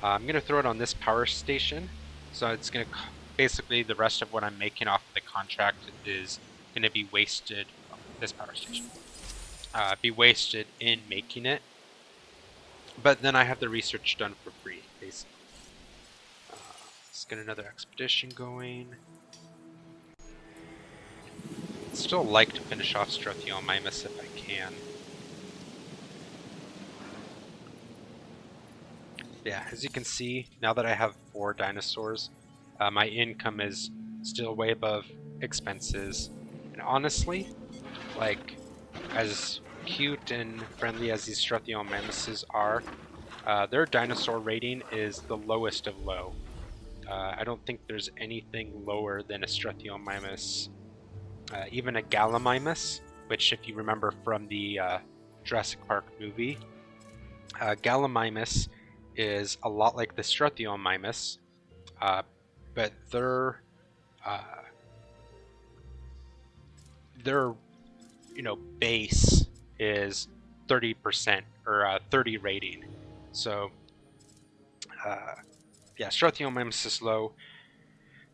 [SPEAKER 1] I'm going to throw it on this power station. So it's going to, basically the rest of what I'm making off of the contract is going to be wasted, this power station, be wasted in making it. But then I have the research done for free, basically. Let's get another expedition going. I'd still like to finish off Struthiomimus if I can. Yeah, as you can see, now that I have 4 dinosaurs, my income is still way above expenses. And honestly, like, as cute and friendly as these Struthiomimuses are, their dinosaur rating is the lowest of low. I don't think there's anything lower than a Struthiomimus. Even a Gallimimus, which if you remember from the Jurassic Park movie, Gallimimus is a lot like the Struthiomimus, but uh, their base is 30% or 30 rating. So yeah, Struthiomimus is low.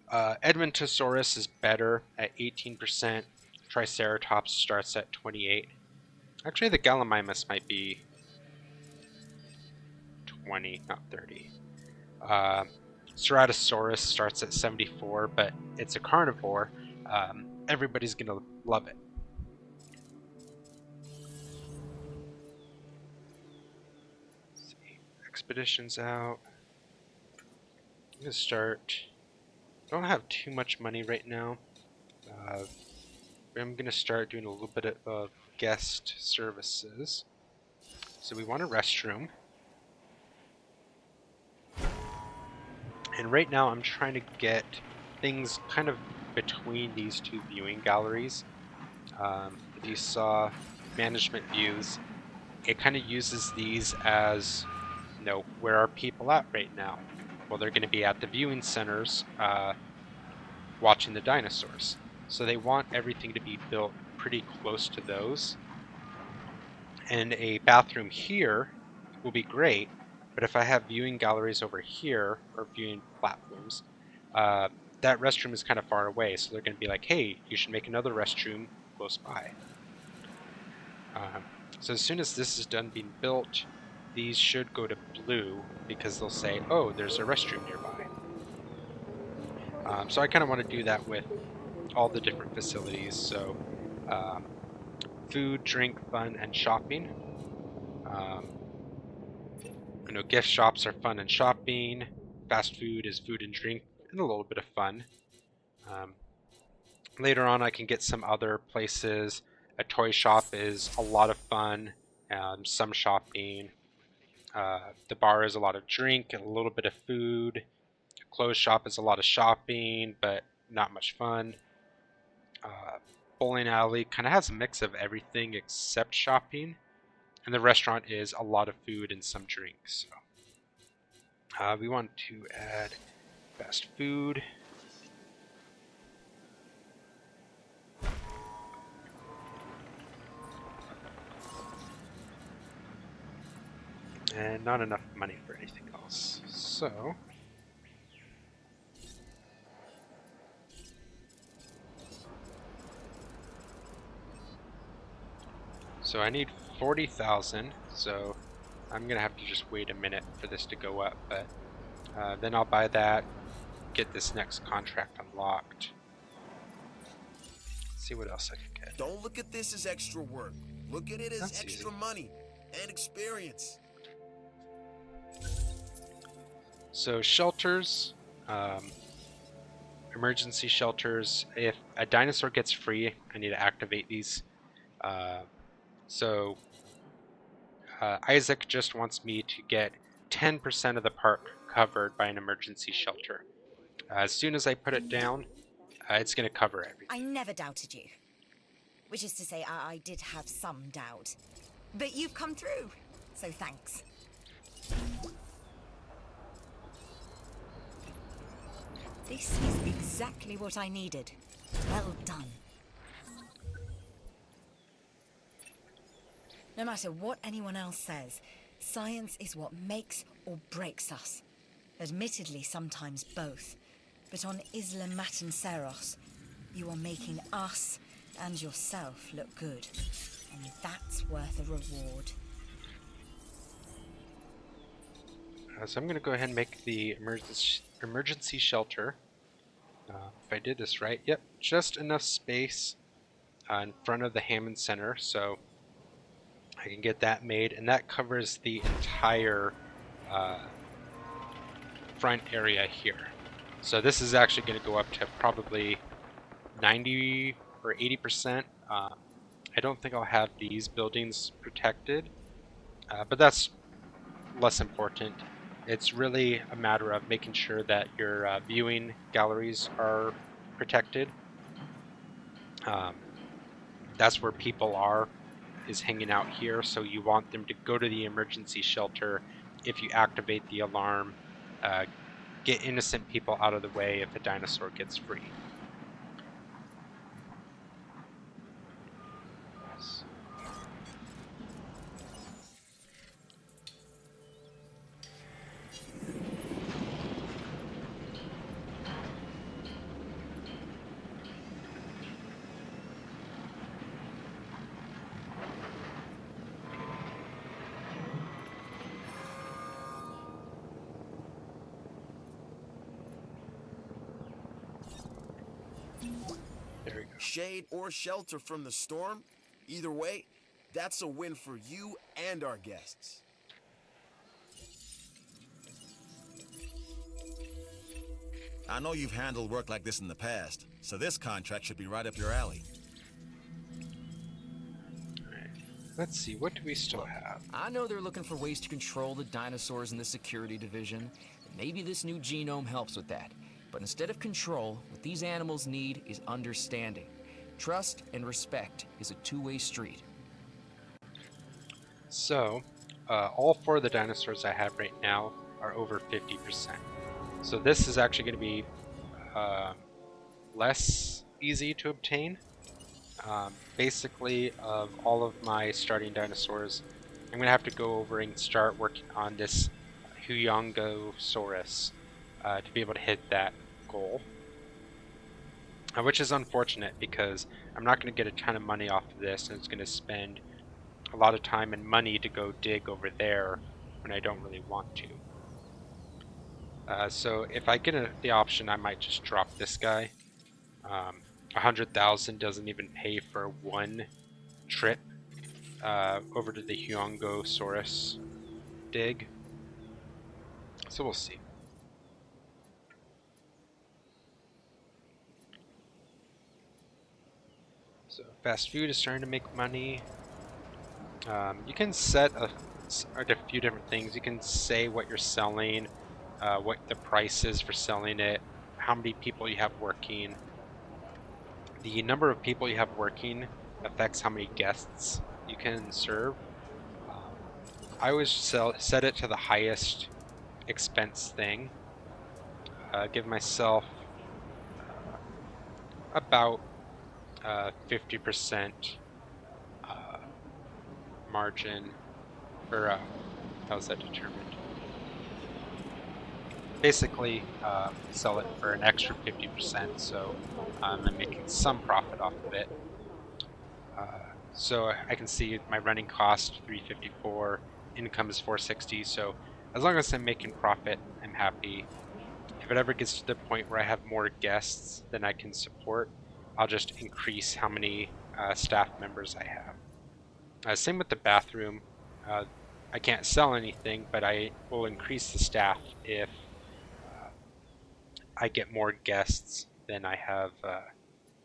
[SPEAKER 1] Edmontosaurus is better at 18%. Triceratops starts at 28. Actually, the Gallimimus might be 20, not 30. Uh, Ceratosaurus starts at 74, but it's a carnivore. Everybody's gonna love it. Let's see, expeditions out. I'm gonna start. I don't have too much money right now. I'm gonna start doing a little bit of guest services. So we want a restroom. And right now I'm trying to get things kind of between these 2 viewing galleries. If you saw management views, it kind of uses these as, where are people at right now? Well, they're going to be at the viewing centers watching the dinosaurs. So they want everything to be built pretty close to those. And a bathroom here will be great, but if I have viewing galleries over here, or viewing platforms, that restroom is kind of far away, so they're going to be like, hey, you should make another restroom close by. So as soon as this is done being built, these should go to blue, because they'll say, oh, there's a restroom nearby. So I kind of want to do that with all the different facilities, so food, drink, fun, and shopping. Gift shops are fun and shopping. Fast food is food and drink and a little bit of fun. Later on, I can get some other places. A toy shop is a lot of fun, some shopping. The bar is a lot of drink and a little bit of food. A clothes shop is a lot of shopping, but not much fun. Bowling alley kind of has a mix of everything except shopping. And the restaurant is a lot of food and some drinks. So. We want to add fast food. And not enough money for anything else. So I need 40,000, so I'm gonna have to just wait a minute for this to go up, but then I'll buy that, get this next contract unlocked. See what else I can get.
[SPEAKER 5] Don't look at this as extra work. Look at it as extra money and experience.
[SPEAKER 1] So shelters, emergency shelters. If a dinosaur gets free, I need to activate these. So Isaac just wants me to get 10% of the park covered by an emergency shelter. As soon as I put it down, it's going to cover everything.
[SPEAKER 4] I never doubted you. Which is to say, I did have some doubt. But you've come through, so thanks. This is exactly what I needed. Well done. No matter what anyone else says, science is what makes or breaks us. Admittedly, sometimes both. But on Isla Matanceros, you are making us and yourself look good. And that's worth a reward.
[SPEAKER 1] So I'm going to go ahead and make the emergency shelter. If I did this right, yep, just enough space in front of the Hammond Center, so I can get that made, and that covers the entire front area here. So this is actually going to go up to probably 90 or 80%. I don't think I'll have these buildings protected, but that's less important. It's really a matter of making sure that your viewing galleries are protected. That's where people is hanging out here, so you want them to go to the emergency shelter if you activate the alarm. Get innocent people out of the way if a dinosaur gets free. There we go.
[SPEAKER 5] Shade or shelter from the storm, either way, that's a win for you and our guests.
[SPEAKER 6] I know you've handled work like this in the past, so this contract should be right up your alley.
[SPEAKER 1] Alright. Let's see, what do we still have?
[SPEAKER 8] I know they're looking for ways to control the dinosaurs in the security division, and maybe this new genome helps with that. But instead of control, what these animals need is understanding. Trust and respect is a two-way street.
[SPEAKER 1] So, all 4 of the dinosaurs I have right now are over 50%. So this is actually going to be less easy to obtain. Basically, of all of my starting dinosaurs, I'm going to have to go over and start working on this Huyangosaurus to be able to hit that goal. Which is unfortunate because I'm not going to get a ton of money off of this, and it's going to spend a lot of time and money to go dig over there when I don't really want to. So if I get the option, I might just drop this guy. 100,000 doesn't even pay for one trip over to the Huyangosaurus dig. So we'll see. So fast food is starting to make money. You can set a few different things. You can say what you're selling, what the price is for selling it, how many people you have working. The number of people you have working affects how many guests you can serve. I always set it to the highest expense thing. Give myself about 50% margin, or how's that determined? Basically, sell it for an extra 50%, so I'm making some profit off of it. So I can see my running cost 354, income is 460. So as long as I'm making profit, I'm happy. If it ever gets to the point where I have more guests than I can support, I'll just increase how many staff members I have. Same with the bathroom. I can't sell anything, but I will increase the staff if I get more guests than I have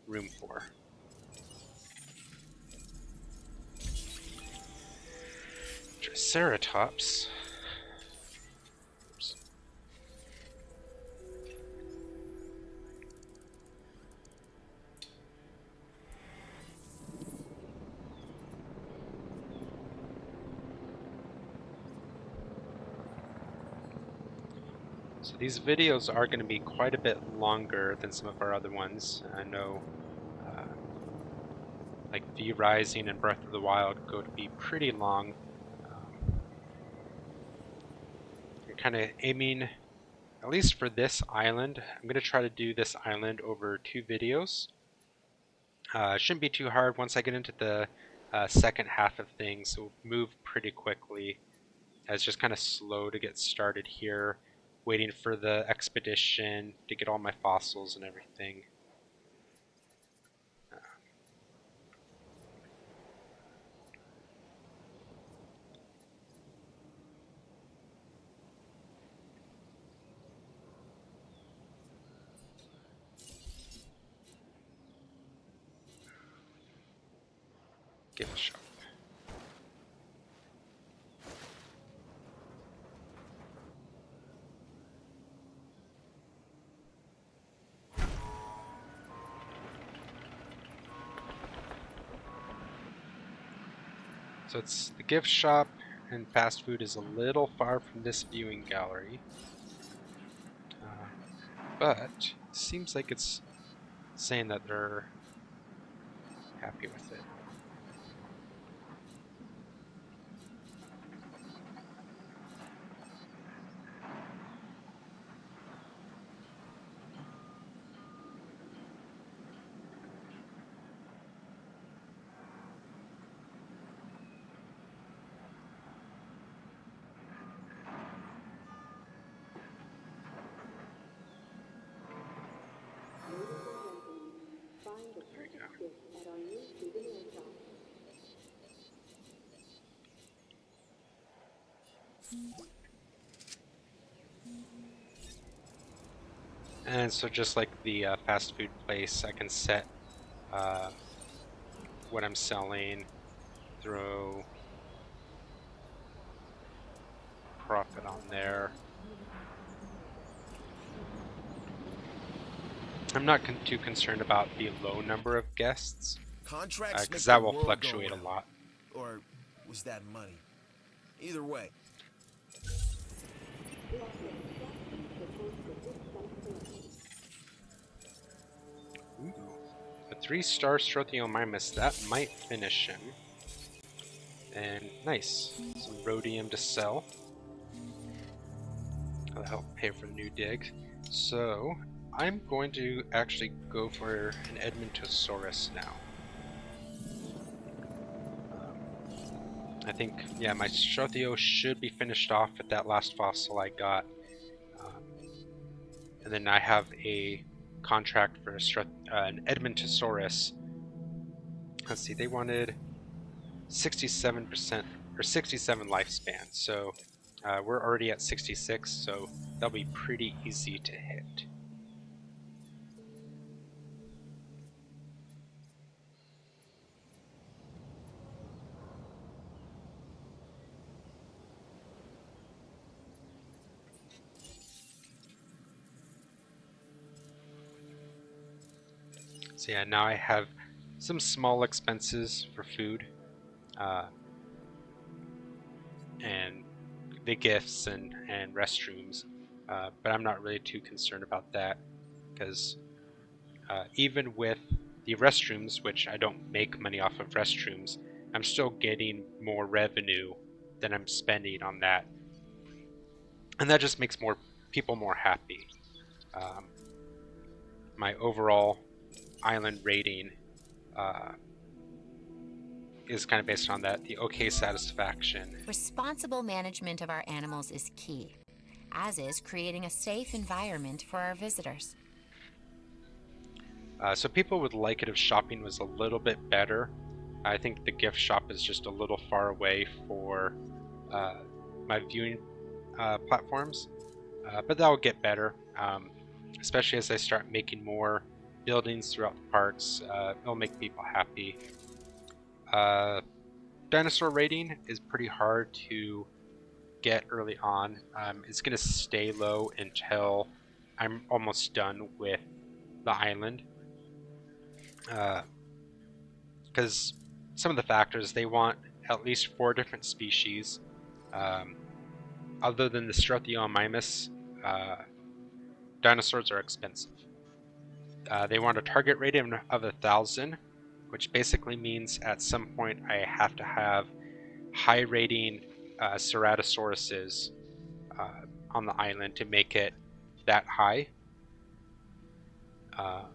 [SPEAKER 1] room for. Triceratops. Oops. So these videos are going to be quite a bit longer than some of our other ones. I know like V Rising and Breath of the Wild go to be pretty long. I'm kind of aiming, at least for this island, I'm going to try to do this island over 2 videos. It shouldn't be too hard once I get into the second half of things. So we'll move pretty quickly. It's just kind of slow to get started here, waiting for the expedition to get all my fossils and everything. Gift shop. So it's the gift shop, and fast food is a little far from this viewing gallery. But it seems like it's saying that they're happy with it.
[SPEAKER 9] Find the
[SPEAKER 1] There we
[SPEAKER 9] perfect
[SPEAKER 1] go.
[SPEAKER 9] gift at our new souvenir shop.
[SPEAKER 1] And so just like the fast food place, I can set uh, what I'm selling, throw profit on there. I'm not too concerned about the low number of guests,
[SPEAKER 5] Contracts
[SPEAKER 1] because
[SPEAKER 5] make
[SPEAKER 1] that
[SPEAKER 5] the
[SPEAKER 1] will
[SPEAKER 5] world go
[SPEAKER 1] fluctuate a
[SPEAKER 5] round.
[SPEAKER 1] lot.
[SPEAKER 5] Or was that money? Either way,
[SPEAKER 1] Ooh. A 3-star Strathiomymus, that might finish him. And nice, some rhodium to sell. That'll help pay for the new dig. So I'm going to actually go for an Edmontosaurus now. I think, yeah, my Strathio should be finished off with that last fossil I got. And then I have a contract for an Edmontosaurus. Let's see, they wanted 67% or 67 lifespan, so we're already at 66, so that'll be pretty easy to hit. So yeah, now I have some small expenses for food, and the gifts and restrooms, but I'm not really too concerned about that, because even with the restrooms, which I don't make money off of restrooms, I'm still getting more revenue than I'm spending on that, and that just makes more people more happy. Um, my overall island rating uh, is kind of based on that, the okay satisfaction.
[SPEAKER 7] Responsible management of our animals is key, as is creating a safe environment for our visitors.
[SPEAKER 1] So people would like it if shopping was a little bit better. I think the gift shop is just a little far away for my viewing platforms, but that will get better, especially as I start making more buildings throughout the parks. It'll make people happy. Dinosaur rating is pretty hard to get early on. It's going to stay low until I'm almost done with the island, because some of the factors, they want at least 4 different species. Other than the Strathiomymus, dinosaurs are expensive. They want a target rating of 1,000, which basically means at some point I have to have high rating Ceratosauruses on the island to make it that high. And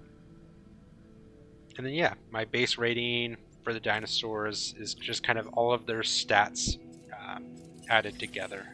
[SPEAKER 1] then yeah, my base rating for the dinosaurs is just kind of all of their stats added together.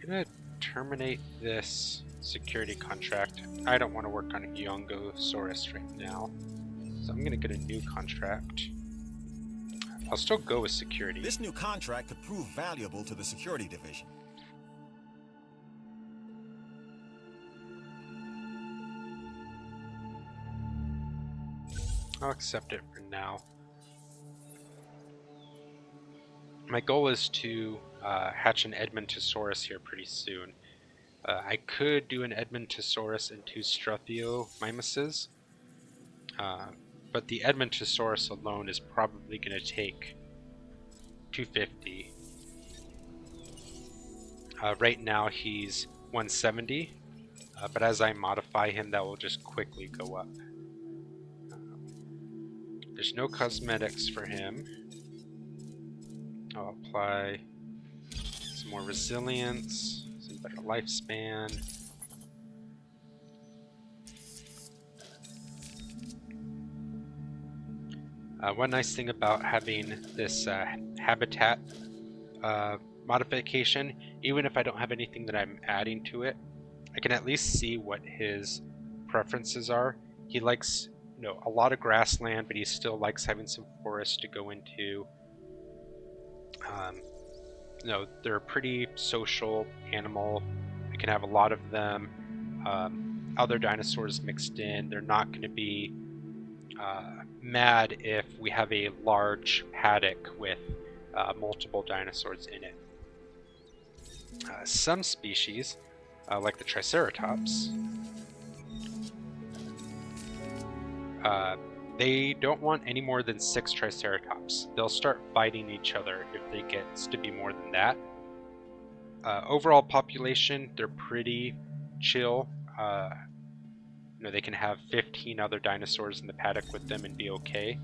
[SPEAKER 1] I'm gonna terminate this security contract. I don't want to work on a Yongosaurus right now, so I'm going to get a new contract. I'll still go with security.
[SPEAKER 6] This new contract could prove valuable to the security division.
[SPEAKER 1] I'll accept it for now. My goal is to hatch an Edmontosaurus here pretty soon. I could do an Edmontosaurus and 2 Struthiomimuses, but the Edmontosaurus alone is probably going to take 250. Right now he's 170, but as I modify him, that will just quickly go up. There's no cosmetics for him. I'll apply some more resilience, some better lifespan. One nice thing about having this habitat modification, even if I don't have anything that I'm adding to it, I can at least see what his preferences are. He likes, a lot of grassland, but he still likes having some forest to go into. They're a pretty social animal. I can have a lot of them. Other dinosaurs mixed in. They're not going to be mad if we have a large paddock with multiple dinosaurs in it. Some species, like the Triceratops, they don't want any more than 6 Triceratops. They'll start fighting each other if they get to be more than that. Overall population, they're pretty chill. They can have 15 other dinosaurs in the paddock with them and be okay.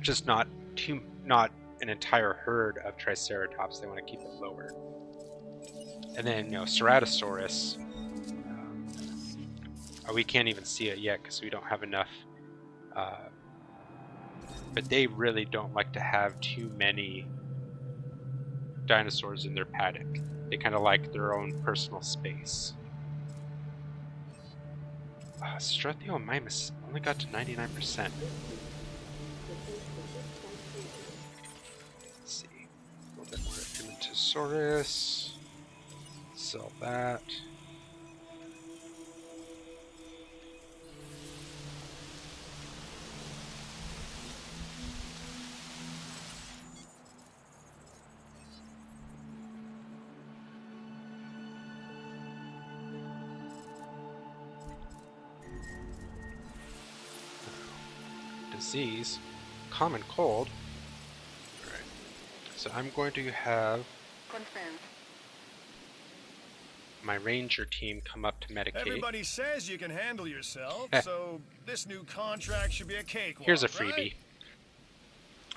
[SPEAKER 1] Just not an entire herd of Triceratops. They want to keep it lower. And then, Ceratosaurus. We can't even see it yet because we don't have enough. But they really don't like to have too many dinosaurs in their paddock. They kind of like their own personal space. Struthiomimus only got to 99%. Let's see. A little bit more Edmontosaurus. Sell that. Disease, common cold. Alright, so I'm going to have my ranger team come up to medicate.
[SPEAKER 3] Everybody says you can handle yourself, so this new contract should be a cakewalk.
[SPEAKER 1] Here's a freebie.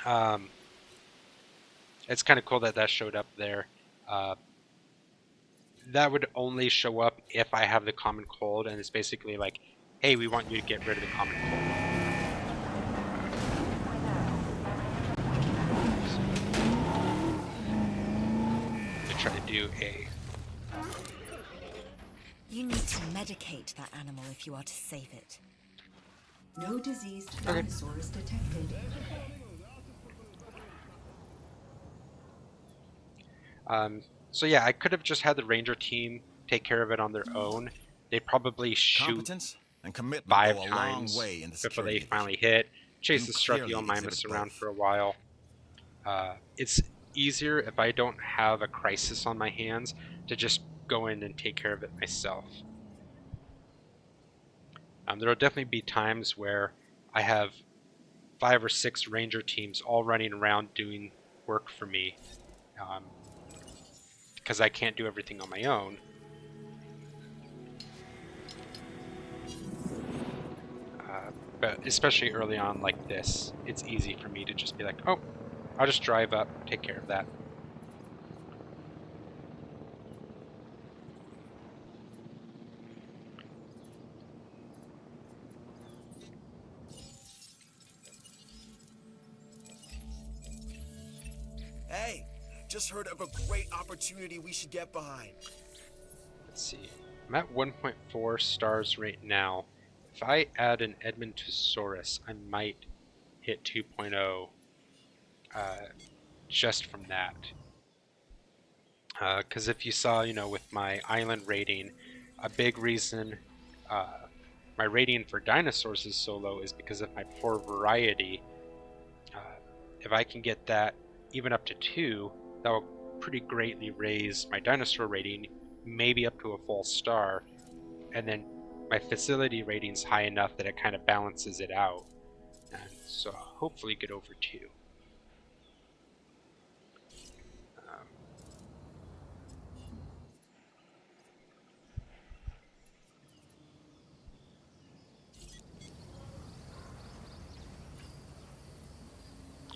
[SPEAKER 1] Right? It's kind of cool that showed up there. That would only show up if I have the common cold, and it's basically like, hey, we want you to get rid of the common cold. Try to do a...
[SPEAKER 4] You need to medicate that animal if you are to save it.
[SPEAKER 9] No diseased dinosaurs detected.
[SPEAKER 1] So yeah, I could have just had the ranger team take care of it on their own. They probably shoot
[SPEAKER 6] Competence and commitment
[SPEAKER 1] 5
[SPEAKER 6] go a
[SPEAKER 1] times
[SPEAKER 6] long way in the
[SPEAKER 1] before they
[SPEAKER 6] security
[SPEAKER 1] finally hit. Chase the
[SPEAKER 6] clearly
[SPEAKER 1] Struthiomimus
[SPEAKER 6] exhibit
[SPEAKER 1] around
[SPEAKER 6] both.
[SPEAKER 1] for a while. It's easier if I don't have a crisis on my hands to just go in and take care of it myself. There will definitely be times where I have 5 or 6 ranger teams all running around doing work for me, because I can't do everything on my own. But especially early on like this, it's easy for me to just be like, oh, I'll just drive up, take care of that.
[SPEAKER 5] Hey, just heard of a great opportunity we should get behind.
[SPEAKER 1] Let's see. I'm at 1.4 stars right now. If I add an Edmontosaurus, I might hit 2.0 just from that. Because if you saw, with my island rating, a big reason my rating for dinosaurs is so low is because of my poor variety. If I can get that even up to 2, that will pretty greatly raise my dinosaur rating, maybe up to a full star, and then my facility rating's high enough that it kind of balances it out. And so hopefully get over 2.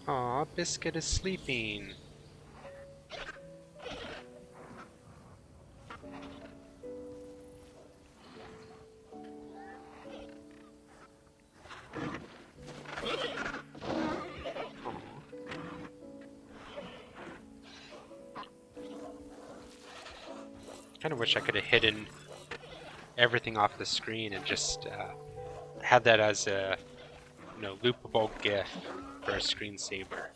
[SPEAKER 1] Aw, Biscuit is sleeping. Kind of wish I could have hidden everything off the screen and just had that as a loopable GIF for a screensaver,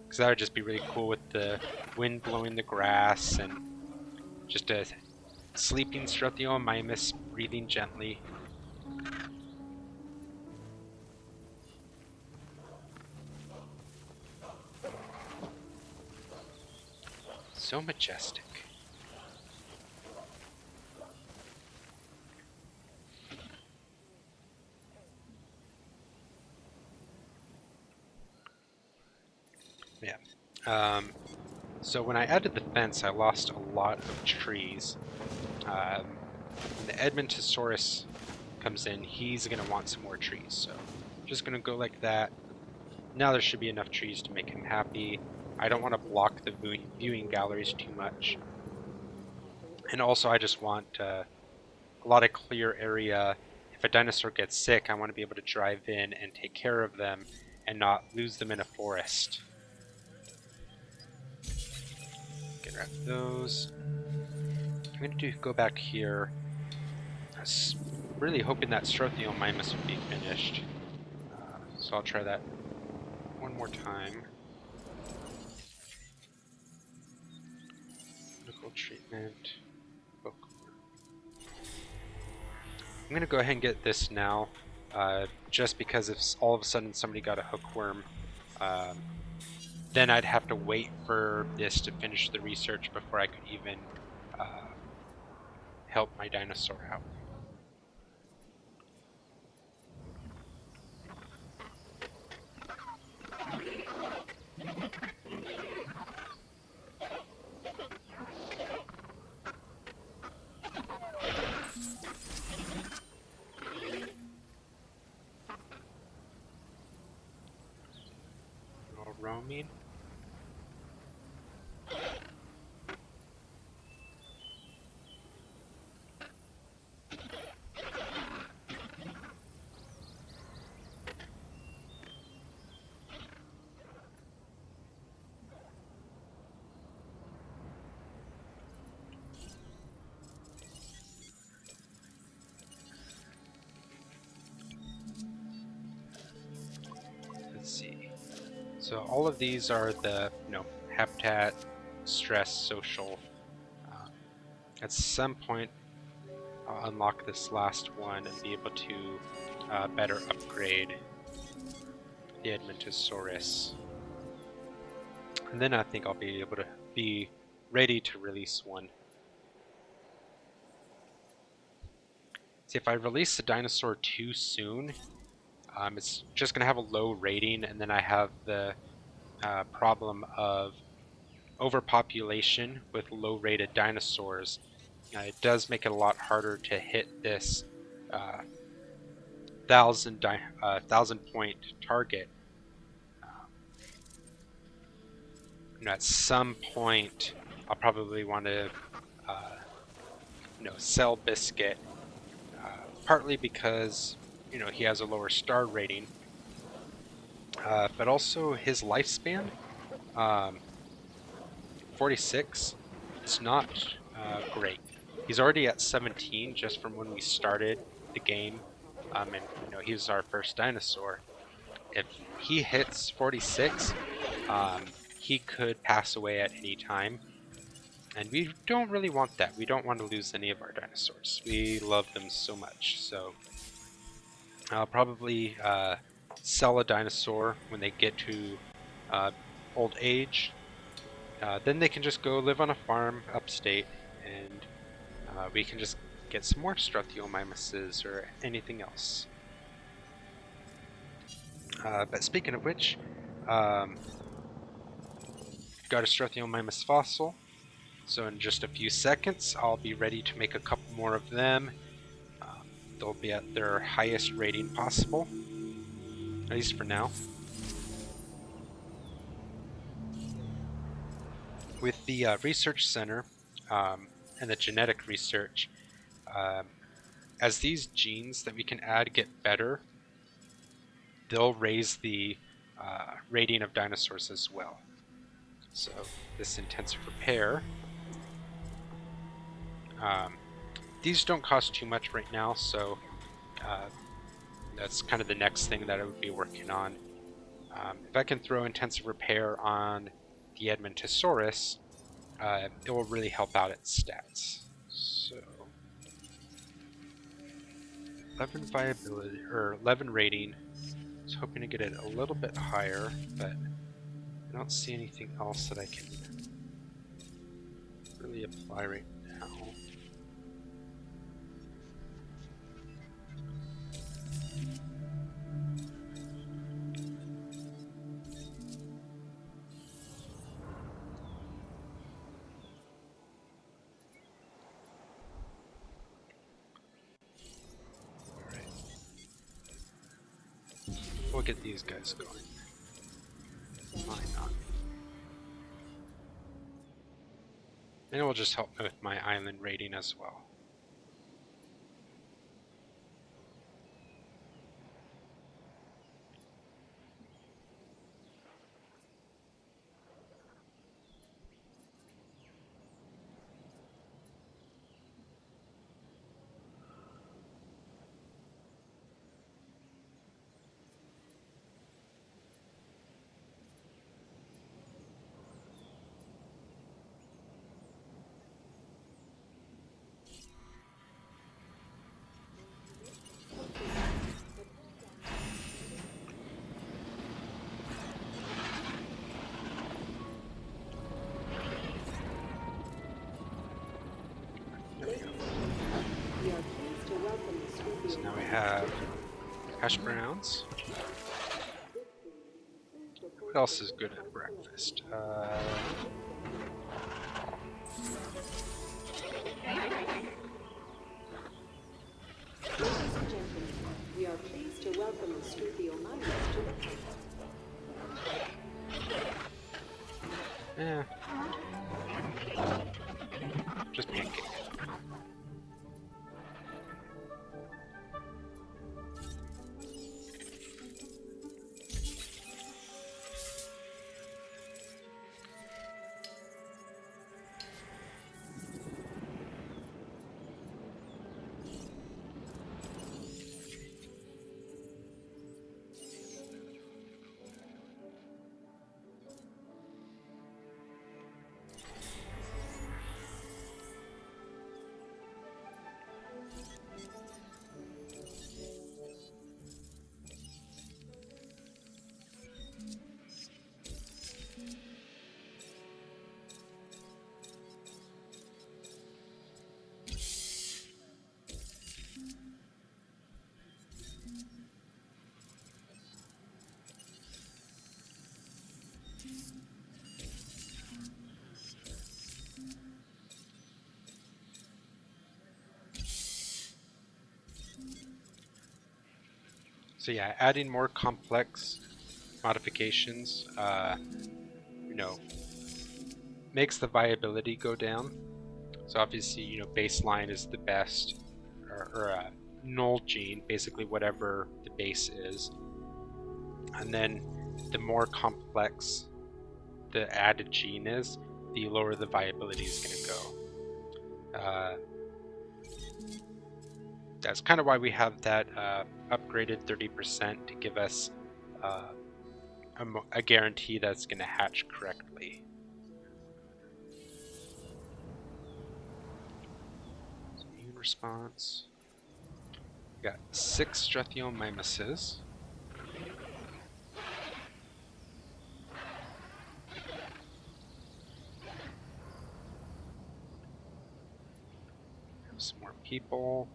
[SPEAKER 1] because that would just be really cool with the wind blowing the grass and just a sleeping Struthiomimus breathing gently. So majestic. Yeah. So when I added the fence, I lost a lot of trees. When the Edmontosaurus comes in, he's going to want some more trees. So just going to go like that. Now there should be enough trees to make him happy. I don't want to block the viewing galleries too much. And also I just want a lot of clear area. If a dinosaur gets sick, I want to be able to drive in and take care of them and not lose them in a forest. Get rid of those. I'm going to go back here. I was really hoping that Struthiomimus would be finished. So I'll try that one more time. Medical treatment. I'm going to go ahead and get this now, just because if all of a sudden somebody got a hookworm, then I'd have to wait for this to finish the research before I could even help my dinosaur out. No roaming. Let's see. So all of these are the, habitat, stress, social. At some point, I'll unlock this last one and be able to better upgrade the Edmontosaurus. And then I think I'll be able to be ready to release one. See, if I release the dinosaur too soon, it's just going to have a low rating, and then I have the problem of overpopulation with low-rated dinosaurs. It does make it a lot harder to hit this 1,000-point target. At some point, I'll probably want to, sell Biscuit, partly because he has a lower star rating, but also his lifespan, 46, is not great. He's already at 17 just from when we started the game, and he was our first dinosaur. If he hits 46, he could pass away at any time, and we don't really want that. We don't want to lose any of our dinosaurs. We love them so much. So I'll probably sell a dinosaur when they get to old age. Then they can just go live on a farm upstate, and we can just get some more Struthiomimuses or anything else. But speaking of which, got a Struthiomimus fossil, so in just a few seconds I'll be ready to make a couple more of them. They'll be at their highest rating possible, at least for now. With the research center and the genetic research, as these genes that we can add get better, they'll raise the rating of dinosaurs as well. So this intensive repair, these don't cost too much right now, so that's kind of the next thing that I would be working on. If I can throw intensive repair on the Edmontosaurus, it will really help out its stats. So 11 viability, or 11 rating. I was hoping to get it a little bit higher, but I don't see anything else that I can really apply right now. We'll get these guys going. Why not? And it will just help me with my island rating as well.
[SPEAKER 9] We are pleased to welcome the Scorpio.
[SPEAKER 1] So now we have hash browns. What else is good at breakfast?
[SPEAKER 9] Ladies and gentlemen, we are pleased to welcome the Struthiomimus to the
[SPEAKER 1] Yeah. Just pancake. So yeah, adding more complex modifications, makes the viability go down. So obviously, baseline is the best, or null gene, basically whatever the base is. And then the more complex the added gene is, the lower the viability is going to go. that's kind of why we have that upgraded 30% to give us a guarantee that it's going to hatch correctly. So immune response. We got 6 Strethiomimuses. Some more people.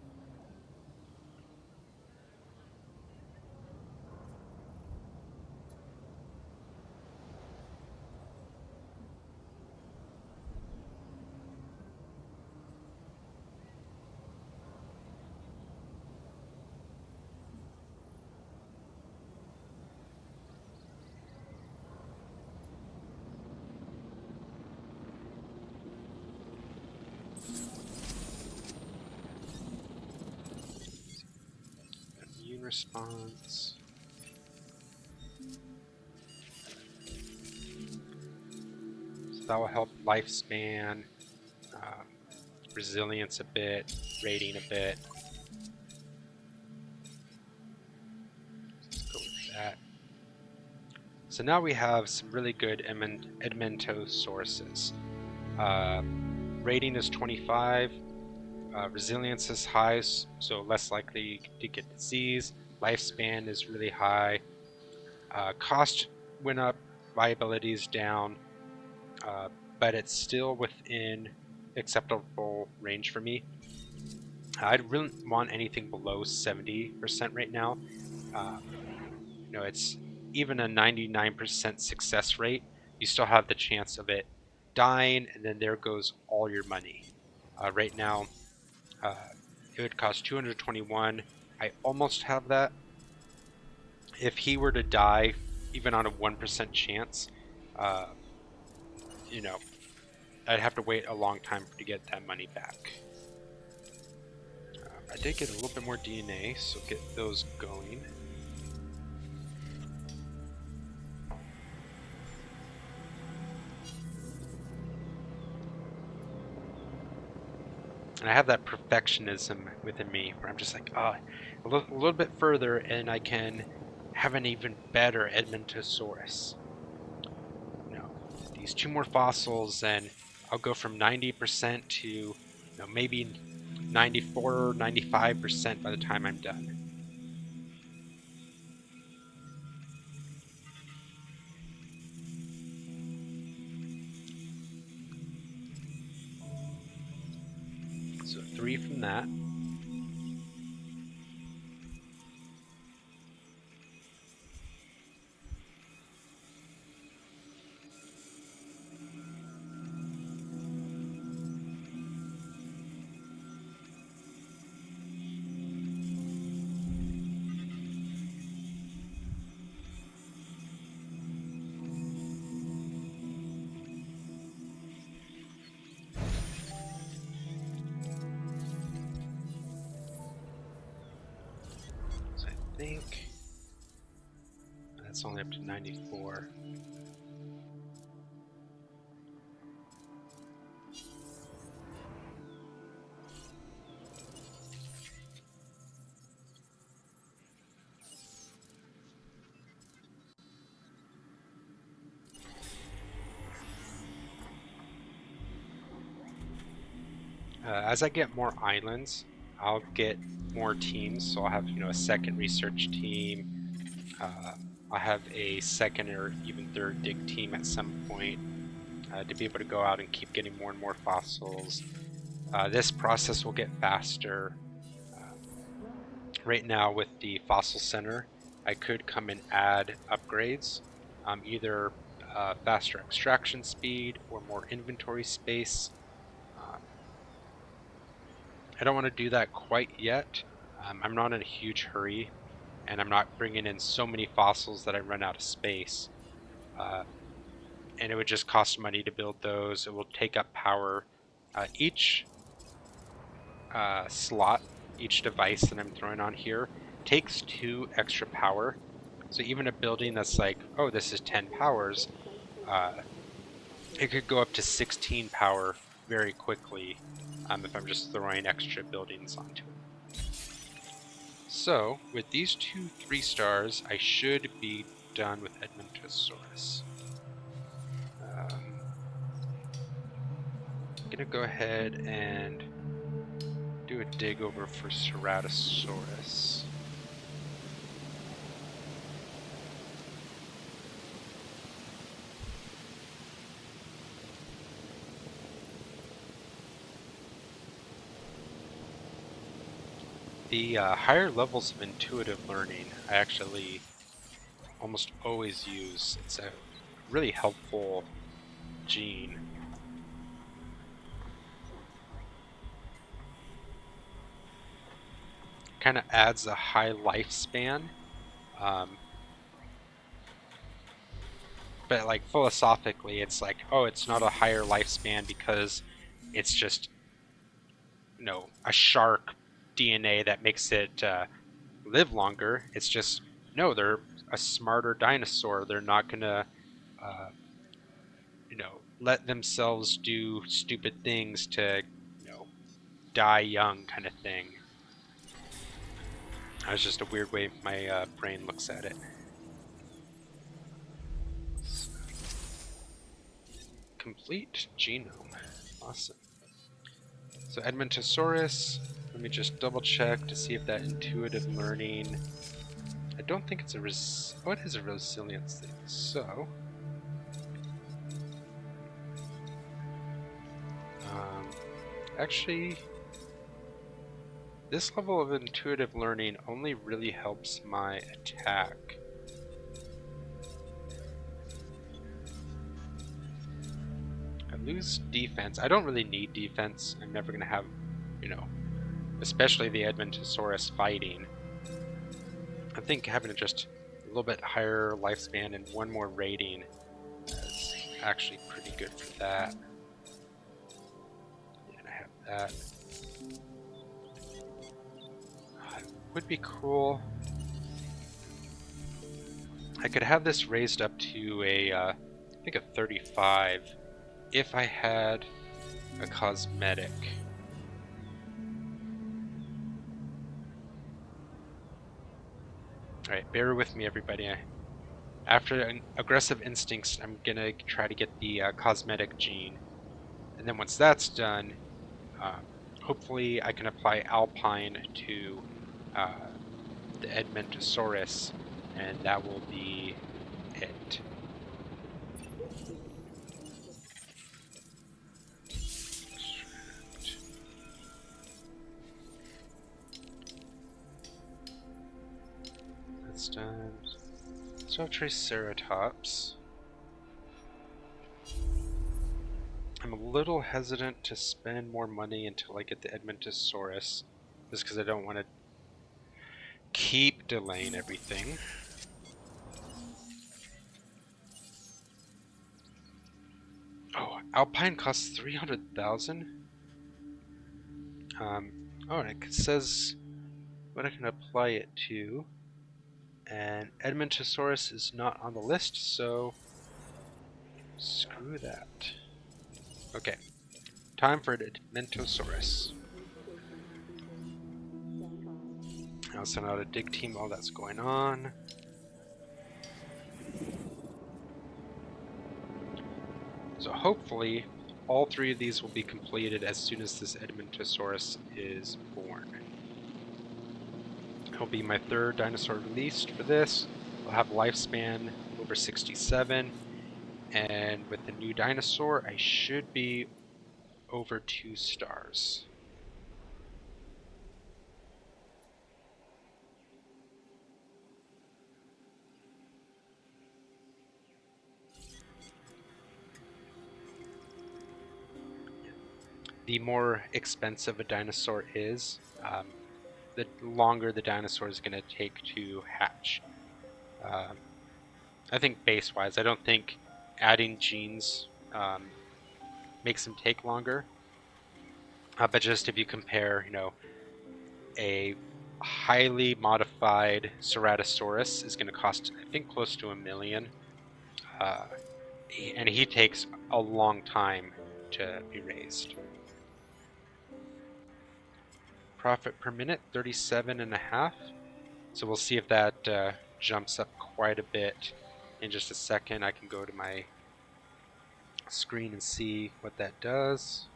[SPEAKER 1] Immune response. So that will help lifespan, resilience a bit, rating a bit. Let's go with that. So now we have some really good Edmento sources. Rating is 25. Resilience is high, so less likely to get disease. Lifespan is really high. Cost went up, viability is down, but it's still within acceptable range for me. I really want anything below 70% right now. It's even a 99% success rate. You still have the chance of it dying, and then there goes all your money. Right now, it would cost 221. I almost have that. If he were to die, even on a 1% chance, I'd have to wait a long time to get that money back. I did get a little bit more DNA, so get those going. And I have that perfectionism within me where I'm just like, a little bit further and I can have an even better Edmontosaurus. These 2 more fossils and I'll go from 90% to maybe 94 or 95% by the time I'm done. So 3 from that. So I think that's only up to 94. As I get more islands, I'll get more teams. So I'll have a second research team. I'll have a second or even third dig team at some point to be able to go out and keep getting more and more fossils. This process will get faster. Right now with the fossil center, I could come and add upgrades, either faster extraction speed or more inventory space. I don't want to do that quite yet. I'm not in a huge hurry, and I'm not bringing in so many fossils that I run out of space. And it would just cost money to build those. It will take up power. Each slot, each device that I'm throwing on here takes 2 extra power. So even a building that's like, oh, this is 10 powers, it could go up to 16 power very quickly if I'm just throwing extra buildings onto it. So, with these 2 3-stars, I should be done with Edmontosaurus. I'm gonna go ahead and do a dig over for Ceratosaurus. The higher levels of intuitive learning I actually almost always use. It's a really helpful gene. Kind of adds a high lifespan. But like philosophically, it's like, oh, it's not a higher lifespan because it's just, you know, a shark DNA that makes it live longer. It's just, no, they're a smarter dinosaur. They're not gonna, you know, let themselves do stupid things to, you know, die young, kind of thing. That's just a weird way my brain looks at it. Complete genome. Awesome. So Edmontosaurus, let me just double check to see if that intuitive learning, I don't think it's a oh, it is a resilience thing. So actually, this level of intuitive learning only really helps my attack. I lose defense. I don't really need defense. I'm never gonna have, you know, especially the Edmontosaurus fighting. I think having just a little bit higher lifespan and 1 more rating is actually pretty good for that. And I have that. It would be cool. I could have this raised up to a, I think a 35 if I had a cosmetic. Alright, bear with me everybody. After an aggressive instincts, I'm gonna try to get the cosmetic gene. And then once that's done, hopefully I can apply Alpine to the Edmontosaurus, and that will be it. That's done. So Triceratops. I'm a little hesitant to spend more money until I get the Edmontosaurus, just because I don't want to keep delaying everything. Oh, Alpine costs 300,000. Oh, and it says what I can apply it to, and Edmontosaurus is not on the list, so screw that. Okay, time for Edmontosaurus. I'll send out a dig team while that's going on. So hopefully, all 3 of these will be completed as soon as this Edmontosaurus is born. It'll be my 3rd dinosaur released for this. I'll have lifespan over 67, and with the new dinosaur, I should be over 2 stars. The more expensive a dinosaur is, the longer the dinosaur is going to take to hatch. I think base-wise, I don't think adding genes makes them take longer. But just if you compare, you know, a highly modified Ceratosaurus is going to cost, I think, close to $1 million. And he takes a long time to be raised. Profit per minute, 37.5. So we'll see if that jumps up quite a bit in just a second. I can go to my screen and see what that does.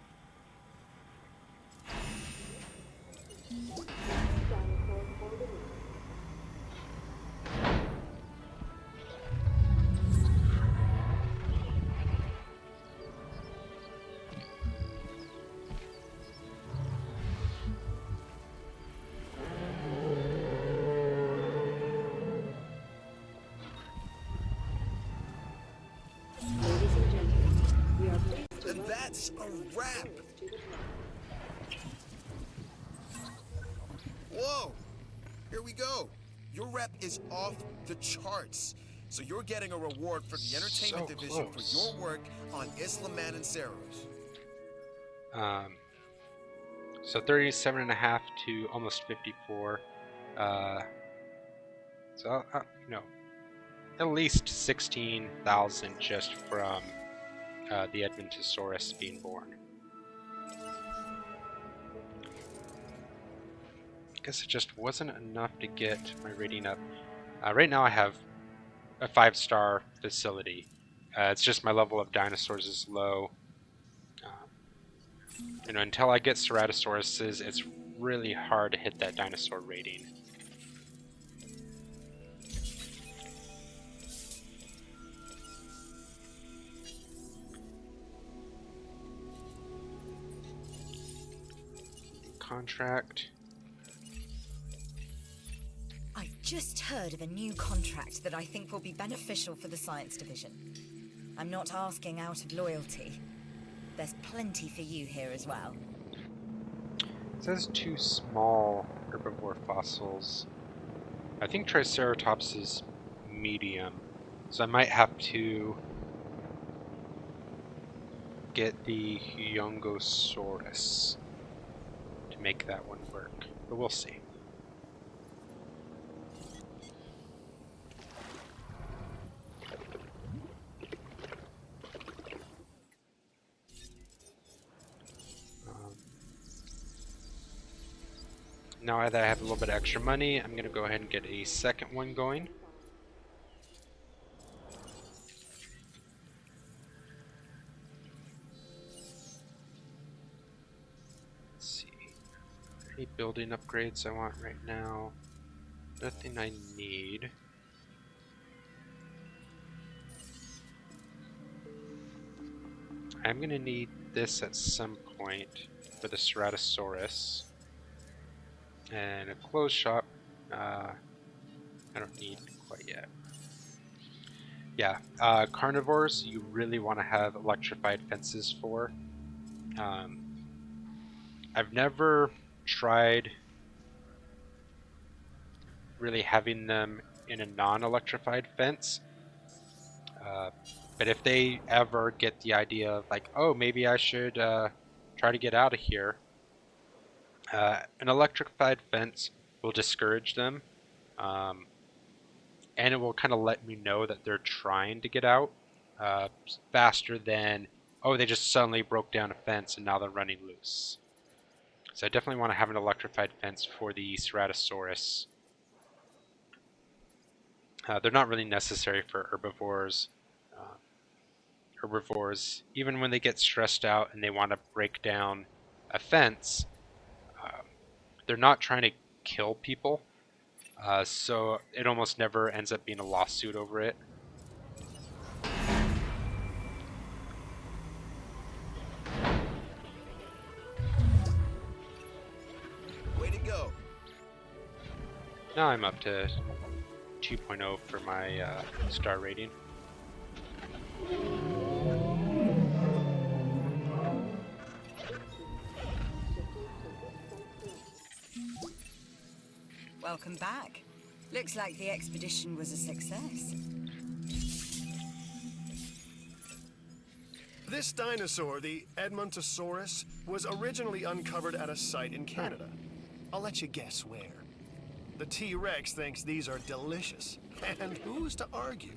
[SPEAKER 9] Ladies and gentlemen, we are pleased to
[SPEAKER 5] And
[SPEAKER 9] welcome
[SPEAKER 5] that's a wrap!
[SPEAKER 9] tourists to the park.
[SPEAKER 5] Whoa! Here we go! Your rep is off the charts. So you're getting a reward for the entertainment
[SPEAKER 1] So
[SPEAKER 5] division
[SPEAKER 1] close.
[SPEAKER 5] for your work on Isla Man and Ceros.
[SPEAKER 1] So 37.5 to almost 54. So you know, at least 16,000 just from the Edmontosaurus being born. I guess it just wasn't enough to get my rating up. Right now I have a 5-star facility. It's just my level of dinosaurs is low. You know, until I get Ceratosauruses, it's really hard to hit that dinosaur rating. Contract.
[SPEAKER 4] I've just heard of a new contract that I think will be beneficial for the science division. I'm not asking out of loyalty. There's plenty for you here as well.
[SPEAKER 1] It says 2 small herbivore fossils. I think Triceratops is medium, so I might have to get the Hyongosaurus to make that one work, but we'll see. Now that I have a little bit of extra money, I'm going to go ahead and get a second one going. Let's see. Any building upgrades I want right now? Nothing I need. I'm going to need this at some point for the Ceratosaurus. And a clothes shop, I don't need quite yet. Yeah, carnivores you really want to have electrified fences for. I've never tried really having them in a non-electrified fence. But if they ever get the idea of like, oh, maybe I should try to get out of here, an electrified fence will discourage them, and it will kind of let me know that they're trying to get out faster than, oh, they just suddenly broke down a fence and now they're running loose. So I definitely want to have an electrified fence for the Ceratosaurus. They're not really necessary for herbivores. Herbivores, even when they get stressed out and they want to break down a fence, they're not trying to kill people, so it almost never ends up being a lawsuit over it.
[SPEAKER 5] Way to go.
[SPEAKER 1] Now I'm up to 2.0 for my star rating.
[SPEAKER 4] Welcome back. Looks like the expedition was a success.
[SPEAKER 3] This dinosaur, the Edmontosaurus, was originally uncovered at a site in Canada. I'll let you guess where. The T-Rex thinks these are delicious, and who's to argue?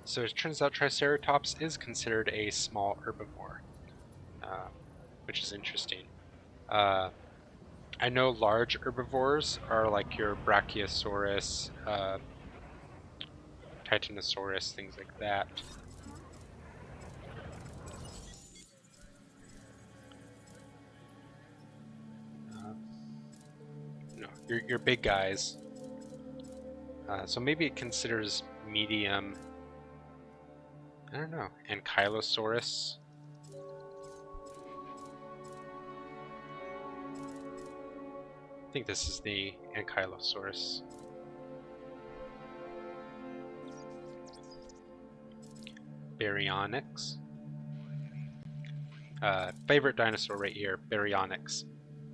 [SPEAKER 1] So it turns out Triceratops is considered a small herbivore, which is interesting. I know large herbivores are like your Brachiosaurus, Titanosaurus, things like that. No, your big guys. So maybe it considers medium. I don't know. Ankylosaurus. I think this is the Ankylosaurus. Baryonyx. Favorite dinosaur right here, Baryonyx.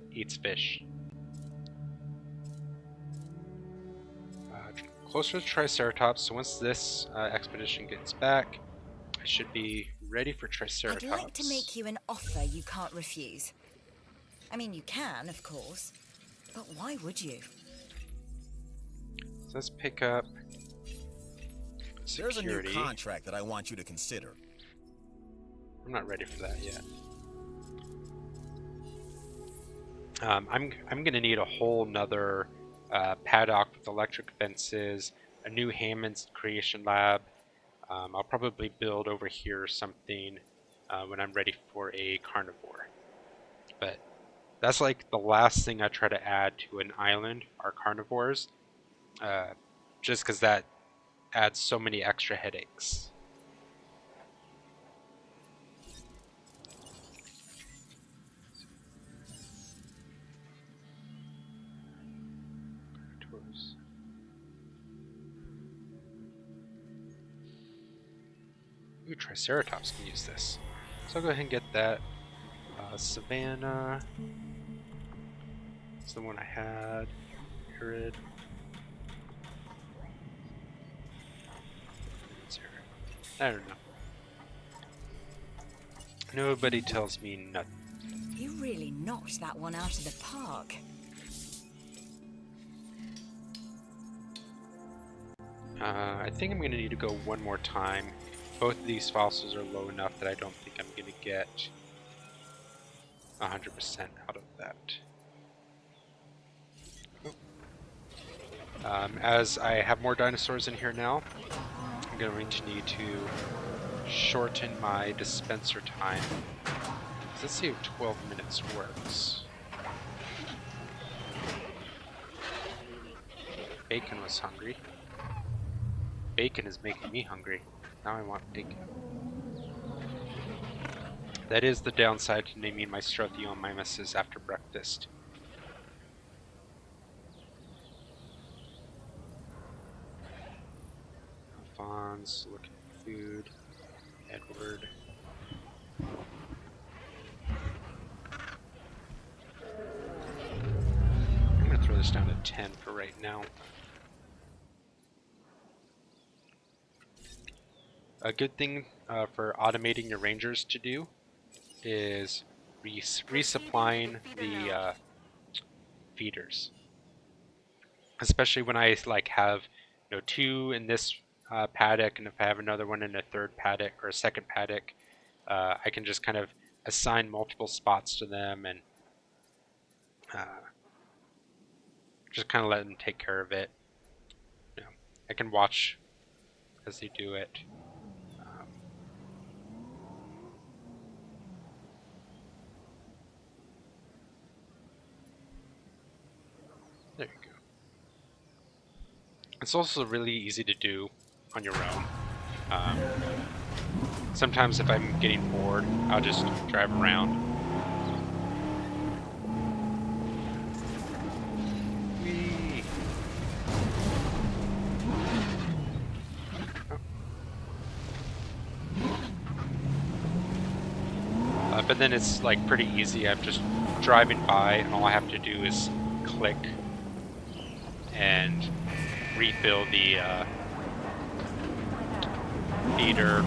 [SPEAKER 1] Eats fish. Closer to Triceratops, so once this expedition gets back, I should be ready for Triceratops.
[SPEAKER 4] I'd like to make you an offer you can't refuse. I mean, you can, of course, but why would you?
[SPEAKER 1] So let's pick up
[SPEAKER 6] There's a new
[SPEAKER 1] security.
[SPEAKER 6] contract that I want you to consider.
[SPEAKER 1] I'm not ready for that yet. I'm gonna need a whole nother paddock with electric fences, a new Hammond's creation lab. I'll probably build over here something when I'm ready for a carnivore. But that's like the last thing I try to add to an island are carnivores, just because that adds so many extra headaches. Ooh, Triceratops can use this. So I'll go ahead and get that. Savannah. It's the one I had. Arid. I don't know. Nobody tells me nothing.
[SPEAKER 4] You really knocked that one out of the park.
[SPEAKER 1] I think I'm going to need to go one more time. Both of these fossils are low enough that I don't think I'm going to get 100% out of that. As I have more dinosaurs in here now, I'm going to need to shorten my dispenser time. Let's see if 12 minutes works. Bacon was hungry. Bacon is making me hungry. Now I want bacon. That is the downside to naming my Struthiomimuses after breakfast. Alphonse, looking for food. Edward. I'm going to throw this down to 10 for right now. A good thing for automating your rangers to do is resupplying the feeders. Especially when I like have two in this paddock, and if I have another one in a third paddock or a second paddock, I can just kind of assign multiple spots to them and just kind of let them take care of it. I can watch as they do it. There you go. It's also really easy to do on your own. Sometimes if I'm getting bored, I'll just drive around. Whee! Oh. But then it's like pretty easy. I'm just driving by and all I have to do is click and refill the feeder.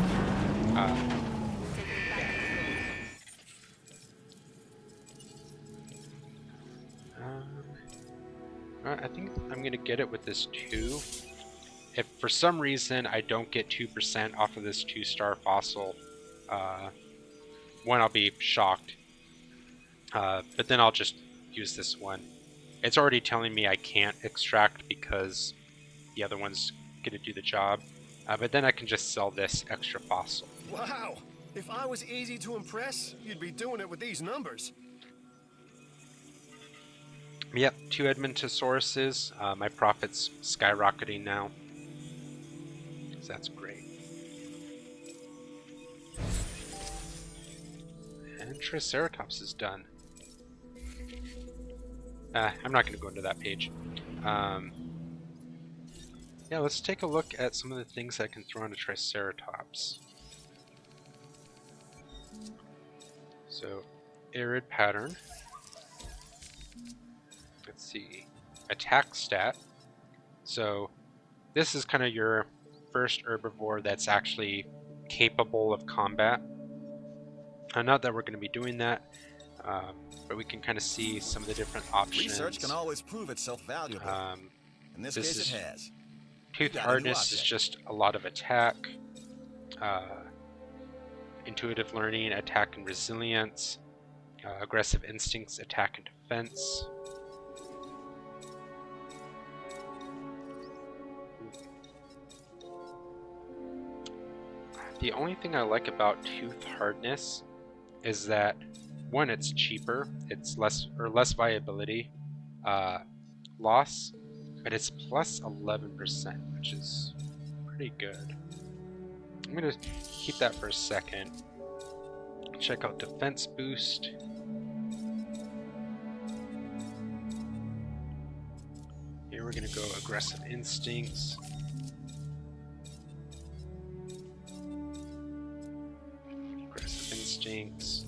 [SPEAKER 1] I think I'm gonna get it with this 2 if for some reason I don't get 2% off of this 2-star fossil, one, I'll be shocked. But then I'll just use this one. It's already telling me I can't extract because the other one's going to do the job. But then I can just sell this extra fossil.
[SPEAKER 3] Wow! If I was easy to impress, you'd be doing it with these numbers.
[SPEAKER 1] Yep, 2 Edmontosauruses. My profit's skyrocketing now. So that's great. And Triceratops is done. I'm not going to go into that page. Yeah, let's take a look at some of the things I can throw into Triceratops. So, arid pattern. Let's see. Attack stat. So, this is kind of your first herbivore that's actually capable of combat. Not that we're going to be doing that, but we can kind of see some of the different options.
[SPEAKER 6] Research can always prove itself valuable. In this case, it has.
[SPEAKER 1] Tooth hardness is just a lot of attack. Intuitive learning, attack and resilience. Aggressive instincts, attack and defense. The only thing I like about tooth hardness is that, one, it's cheaper, it's less viability loss, but it's plus 11%, which is pretty good. I'm gonna keep that for a second. Check out defense boost. Here we're gonna go aggressive instincts. Aggressive instincts.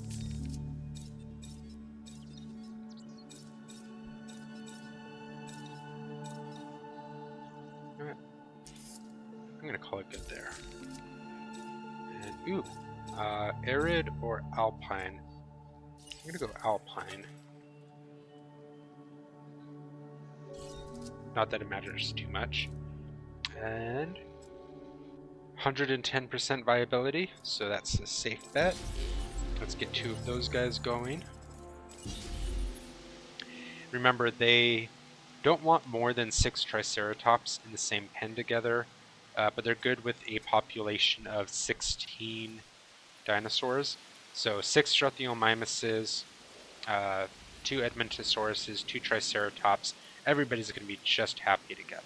[SPEAKER 1] Alright. I'm gonna call it good there. And ooh, arid or alpine. I'm gonna go alpine. Not that it matters too much. And 110% viability, so that's a safe bet. Let's get 2 of those guys going. Remember, they don't want more than 6 Triceratops in the same pen together, but they're good with a population of 16 dinosaurs. So 6 Struthiomimuses, 2 Edmontosauruses, 2 Triceratops. Everybody's going to be just happy together.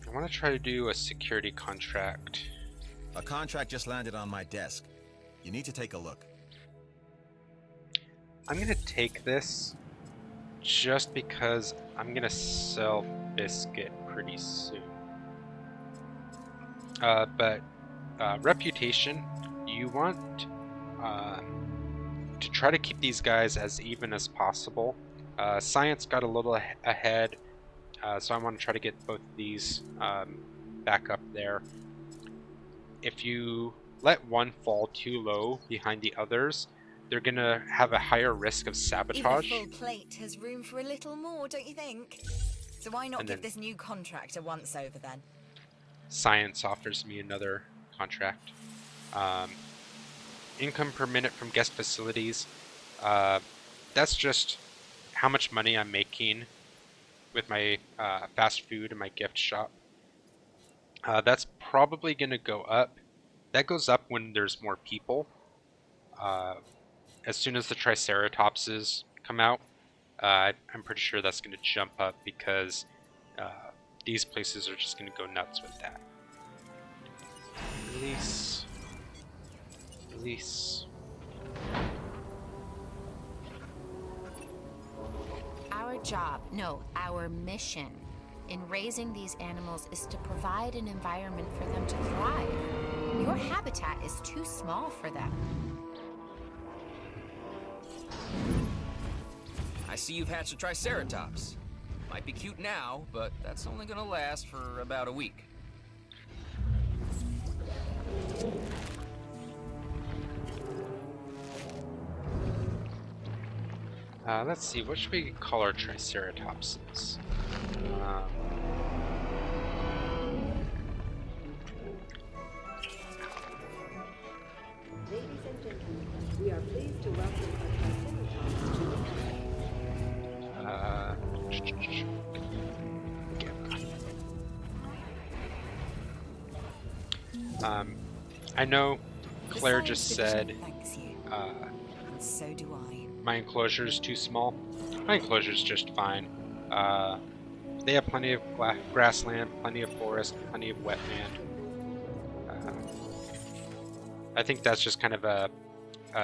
[SPEAKER 1] I want to try to do a security contract.
[SPEAKER 6] A contract just landed on my desk. You need to take a look.
[SPEAKER 1] I'm going to take this just because I'm going to sell Biscuit pretty soon. But reputation, you want to try to keep these guys as even as possible. Science got a little ahead, so I want to try to get both of these back up there. If you let one fall too low behind the others, they're going to have a higher risk of sabotage.
[SPEAKER 4] Even a full plate has room for a little more, don't you think? So why not give this new contract a once-over then?
[SPEAKER 1] Science offers me another contract. Income per minute from guest facilities. That's just how much money I'm making with my fast food and my gift shop. That's probably going to go up. That goes up when there's more people. As soon as the Triceratopses come out, I'm pretty sure that's going to jump up because these places are just going to go nuts with that. Release. Release.
[SPEAKER 7] Our job, no, our mission in raising these animals is to provide an environment for them to thrive. Your habitat is too small for them.
[SPEAKER 8] I see you've hatched a Triceratops. Might be cute now, but that's only gonna last for about a week.
[SPEAKER 1] Let's see, what should we call our Triceratopses?
[SPEAKER 9] Ladies and gentlemen, we are pleased to welcome a Triceratops to the
[SPEAKER 1] I know
[SPEAKER 4] The
[SPEAKER 1] Claire
[SPEAKER 4] Science
[SPEAKER 1] just
[SPEAKER 4] Division
[SPEAKER 1] said
[SPEAKER 4] thanks you, and so do I.
[SPEAKER 1] my enclosure is too small. My enclosure is just fine. They have plenty of grassland, plenty of forest, plenty of wetland. I think that's just kind of a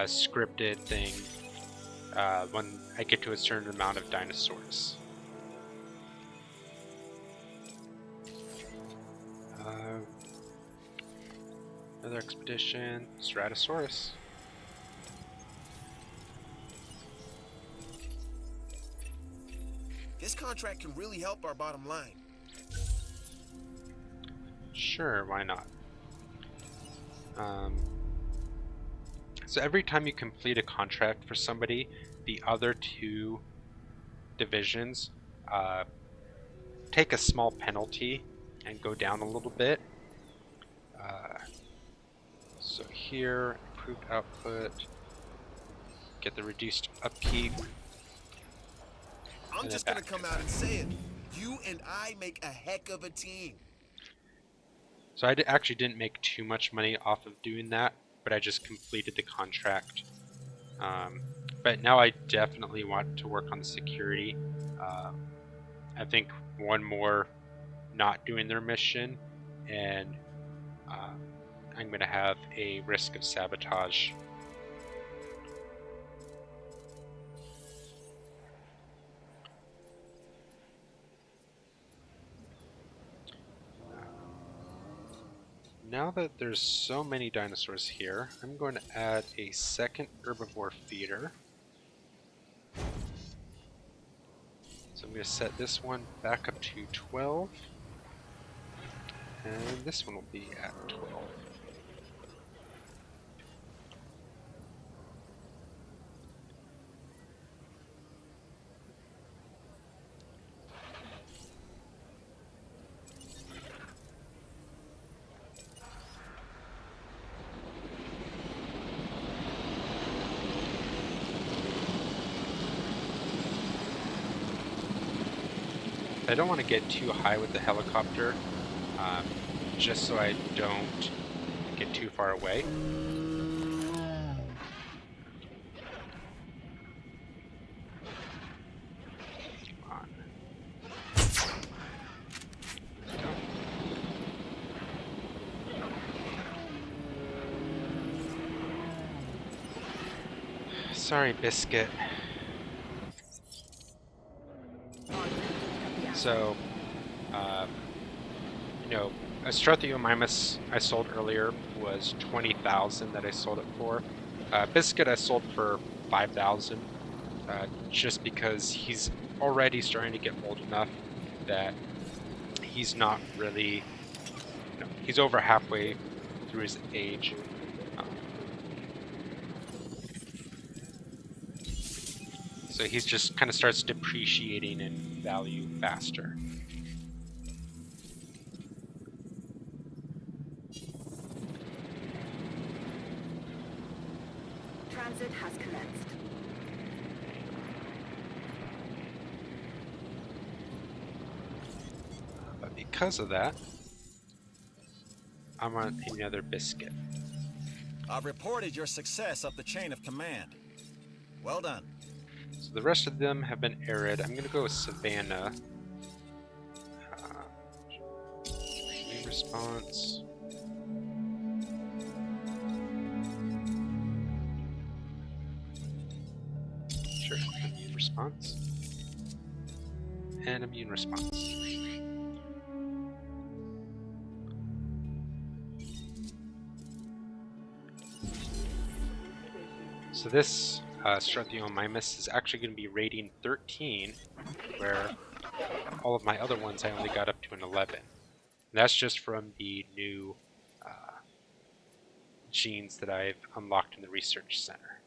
[SPEAKER 1] scripted thing when I get to a certain amount of dinosaurs. Another expedition, Stratosaurus.
[SPEAKER 5] This contract can really help our bottom line.
[SPEAKER 1] Sure, why not? So every time you complete a contract for somebody, the other two divisions take a small penalty and go down a little bit. So here, improved output, get the reduced upkeep.
[SPEAKER 5] I'm just gonna come out and say it. You and I make a heck of a team.
[SPEAKER 1] So I actually didn't make too much money off of doing that, but I just completed the contract. But now I definitely want to work on the security. I think one more not doing their mission, and I'm going to have a risk of sabotage. Now that there's so many dinosaurs here, I'm going to add a second herbivore feeder. So I'm going to set this one back up to 12, and this one will be at 12. I don't want to get too high with the helicopter, just so I don't get too far away. Come on. Go. Sorry, Biscuit. So, you know, a Struthiomimus I sold earlier was 20,000 that I sold it for. Biscuit I sold for 5,000, just because he's already starting to get old enough that he's not really, he's over halfway through his age. So he's just kind of starts depreciating in value faster.
[SPEAKER 4] Transit has commenced.
[SPEAKER 1] But because of that, I'm on another biscuit.
[SPEAKER 6] I've reported your success up the chain of command. Well done.
[SPEAKER 1] So the rest of them have been arid. I'm going to go with Savannah. Immune response. Sure, immune response. And immune response. So this Struthiomimus is actually going to be rating 13, where all of my other ones I only got up to an 11. And that's just from the new genes that I've unlocked in the research center.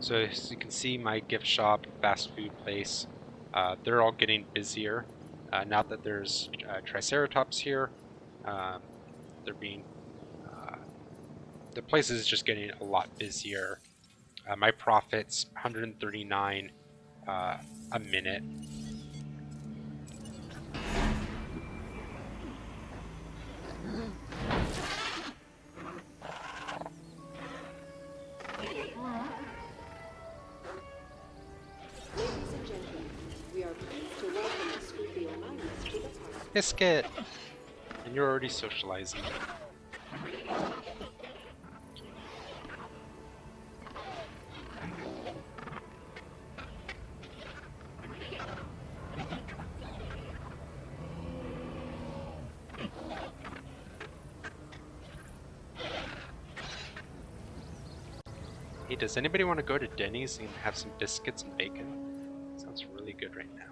[SPEAKER 1] So as you can see, my gift shop, fast food place, they're all getting busier. Now that there's Triceratops here, they're being the place is just getting a lot busier. My profit's 139 a minute.
[SPEAKER 9] Ladies and gentlemen, we are pleased to welcome the Scoopio Miners to the park.
[SPEAKER 1] Biscuit! And you're already socializing. Hey, does anybody want to go to Denny's and have some biscuits and bacon? Sounds really good right now.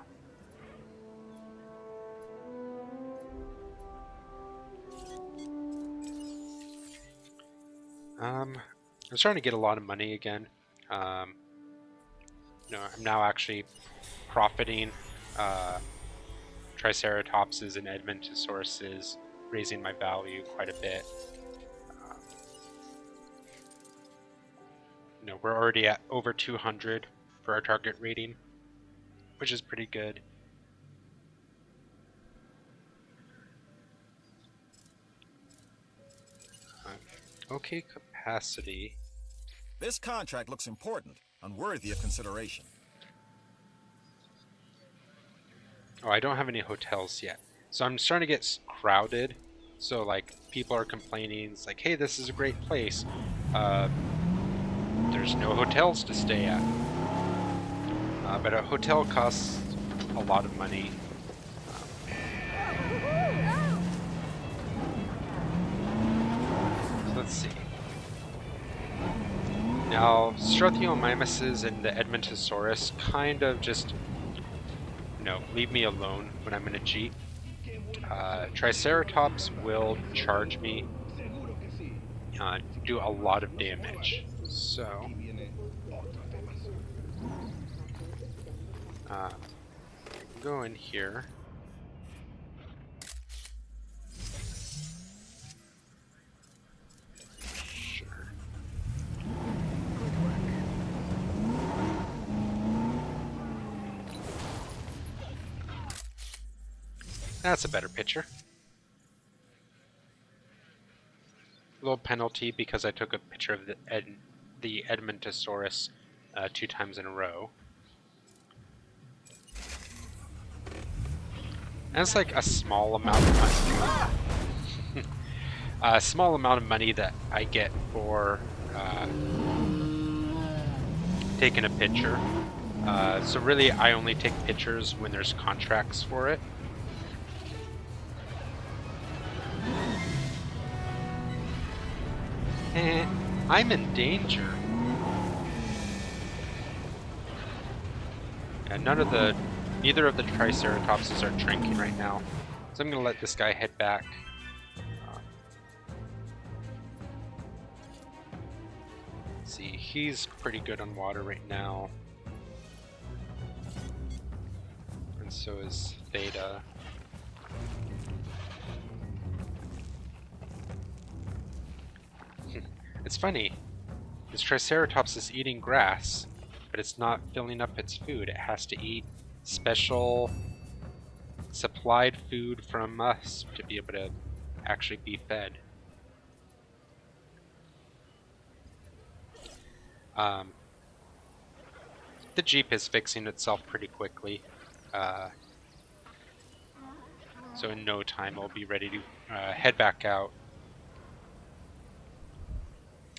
[SPEAKER 1] I'm starting to get a lot of money again. I'm now actually profiting. Triceratopses and Edmontosauruses, raising my value quite a bit. We're already at over 200 for our target rating, which is pretty good. Okay, capacity.
[SPEAKER 6] This contract looks important and worthy of consideration.
[SPEAKER 1] Oh, I don't have any hotels yet. So I'm starting to get crowded. So, like, people are complaining. It's like, hey, this is a great place. There's no hotels to stay at. But a hotel costs a lot of money. So let's see. Now, Struthiomimuses and the Edmontosaurus kind of just, leave me alone when I'm in a Jeep. Triceratops will charge me, do a lot of damage. So, go in here. Sure. That's a better picture. A little penalty because I took a picture of the Edmontosaurus 2 times in a row. And it's like a small amount of money. A small amount of money that I get for taking a picture. So really, I only take pictures when there's contracts for it. I'm in danger. And neither of the Triceratopses are drinking right now. So I'm gonna let this guy head back. Let's see, he's pretty good on water right now. And so is Theta. It's funny, this Triceratops is eating grass, but it's not filling up its food. It has to eat special supplied food from us to be able to actually be fed. The Jeep is fixing itself pretty quickly. So in no time I'll be ready to head back out.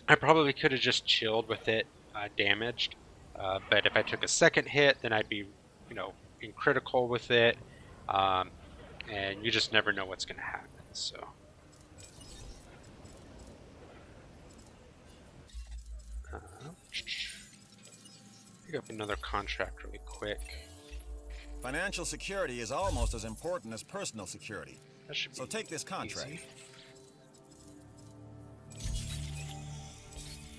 [SPEAKER 1] I probably could have just chilled with it damaged, but if I took a second hit, then I'd be, in critical with it, and you just never know what's going to happen. So, pick up another contract really quick.
[SPEAKER 6] Financial security is almost as important as personal security. So take this contract.
[SPEAKER 1] Easy.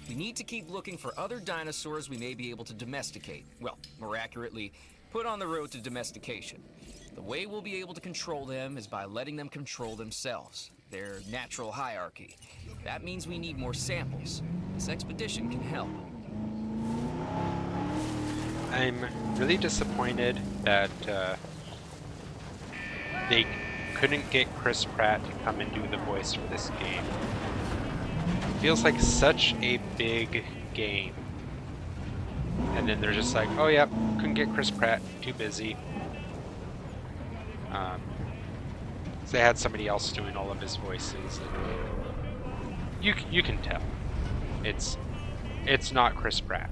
[SPEAKER 8] We need to keep looking for other dinosaurs we may be able to domesticate. Well, more accurately, put on the road to domestication. The way we'll be able to control them is by letting them control themselves, their natural hierarchy. That means we need more samples. This expedition can help.
[SPEAKER 1] I'm really disappointed that they couldn't get Chris Pratt to come and do the voice for this game. It feels like such a big game. And then they're just like, oh yeah, couldn't get Chris Pratt, too busy. So they had somebody else doing all of his voices. And you can tell. It's not Chris Pratt.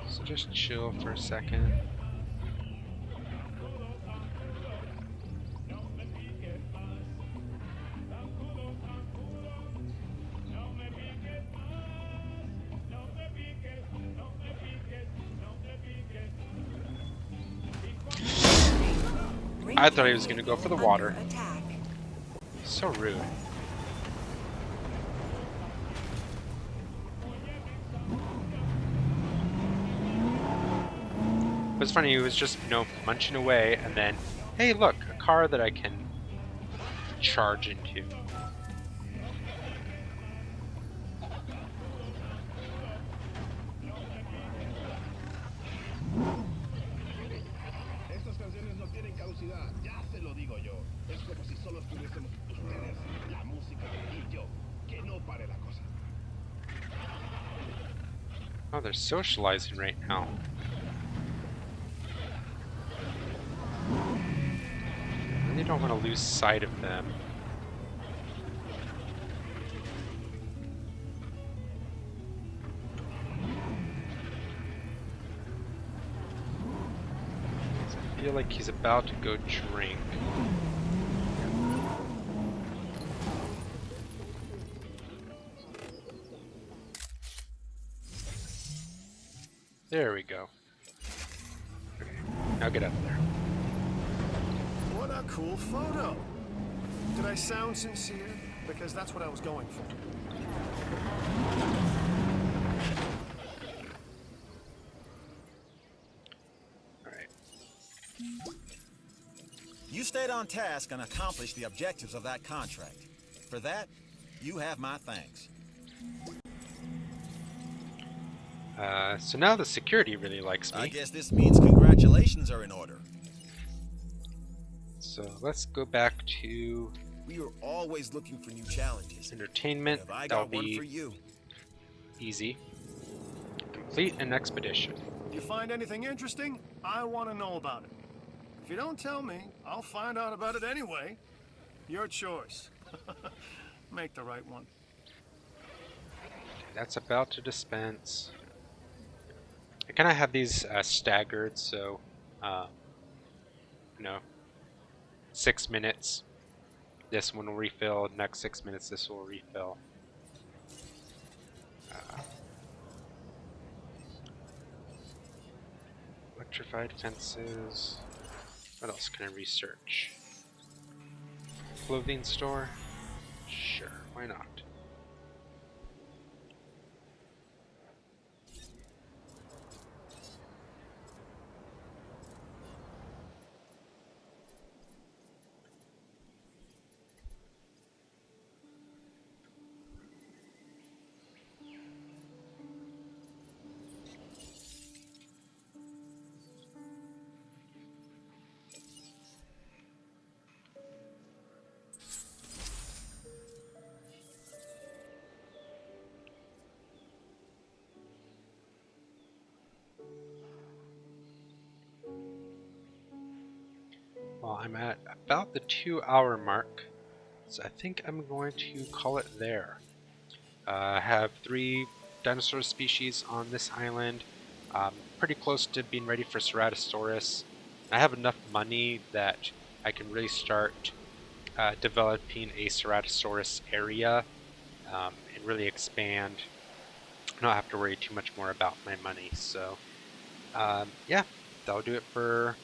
[SPEAKER 1] So just chill for a second. I thought he was going to go for the water. So rude. It was funny, he was just, munching away, and then, hey look, a car that I can charge into. Oh, they're socializing right now. I really don't want to lose sight of them. I feel like he's about to go drink. There we go. Okay, now get up there.
[SPEAKER 3] What a cool photo. Did I sound sincere? Because that's what I was going for.
[SPEAKER 1] Alright.
[SPEAKER 6] You stayed on task and accomplished the objectives of that contract. For that, you have my thanks.
[SPEAKER 1] So now the security really likes me.
[SPEAKER 6] I guess this means congratulations are in order.
[SPEAKER 1] So let's go back to
[SPEAKER 5] We are always looking for new challenges.
[SPEAKER 1] entertainment.
[SPEAKER 5] Have I
[SPEAKER 1] That'll
[SPEAKER 5] got one
[SPEAKER 1] be
[SPEAKER 5] for you?
[SPEAKER 1] easy. Complete an expedition.
[SPEAKER 3] You find anything interesting? I want to know about it. If you don't tell me, I'll find out about it anyway. Your choice. Make the right one.
[SPEAKER 1] That's about to dispense. I kind of have these staggered, so 6 minutes. This one will refill. Next 6 minutes, this will refill. Electrified fences. What else can I research? Clothing store? Sure, why not? Well, I'm at about the 2-hour mark, so I think I'm going to call it there. I have 3 dinosaur species on this island, pretty close to being ready for Ceratosaurus. I have enough money that I can really start developing a Ceratosaurus area and really expand. Not have to worry too much more about my money. So yeah, that'll do it for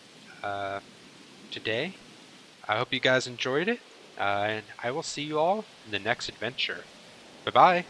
[SPEAKER 1] today. I hope you guys enjoyed it. And I will see you all in the next adventure. Bye-bye.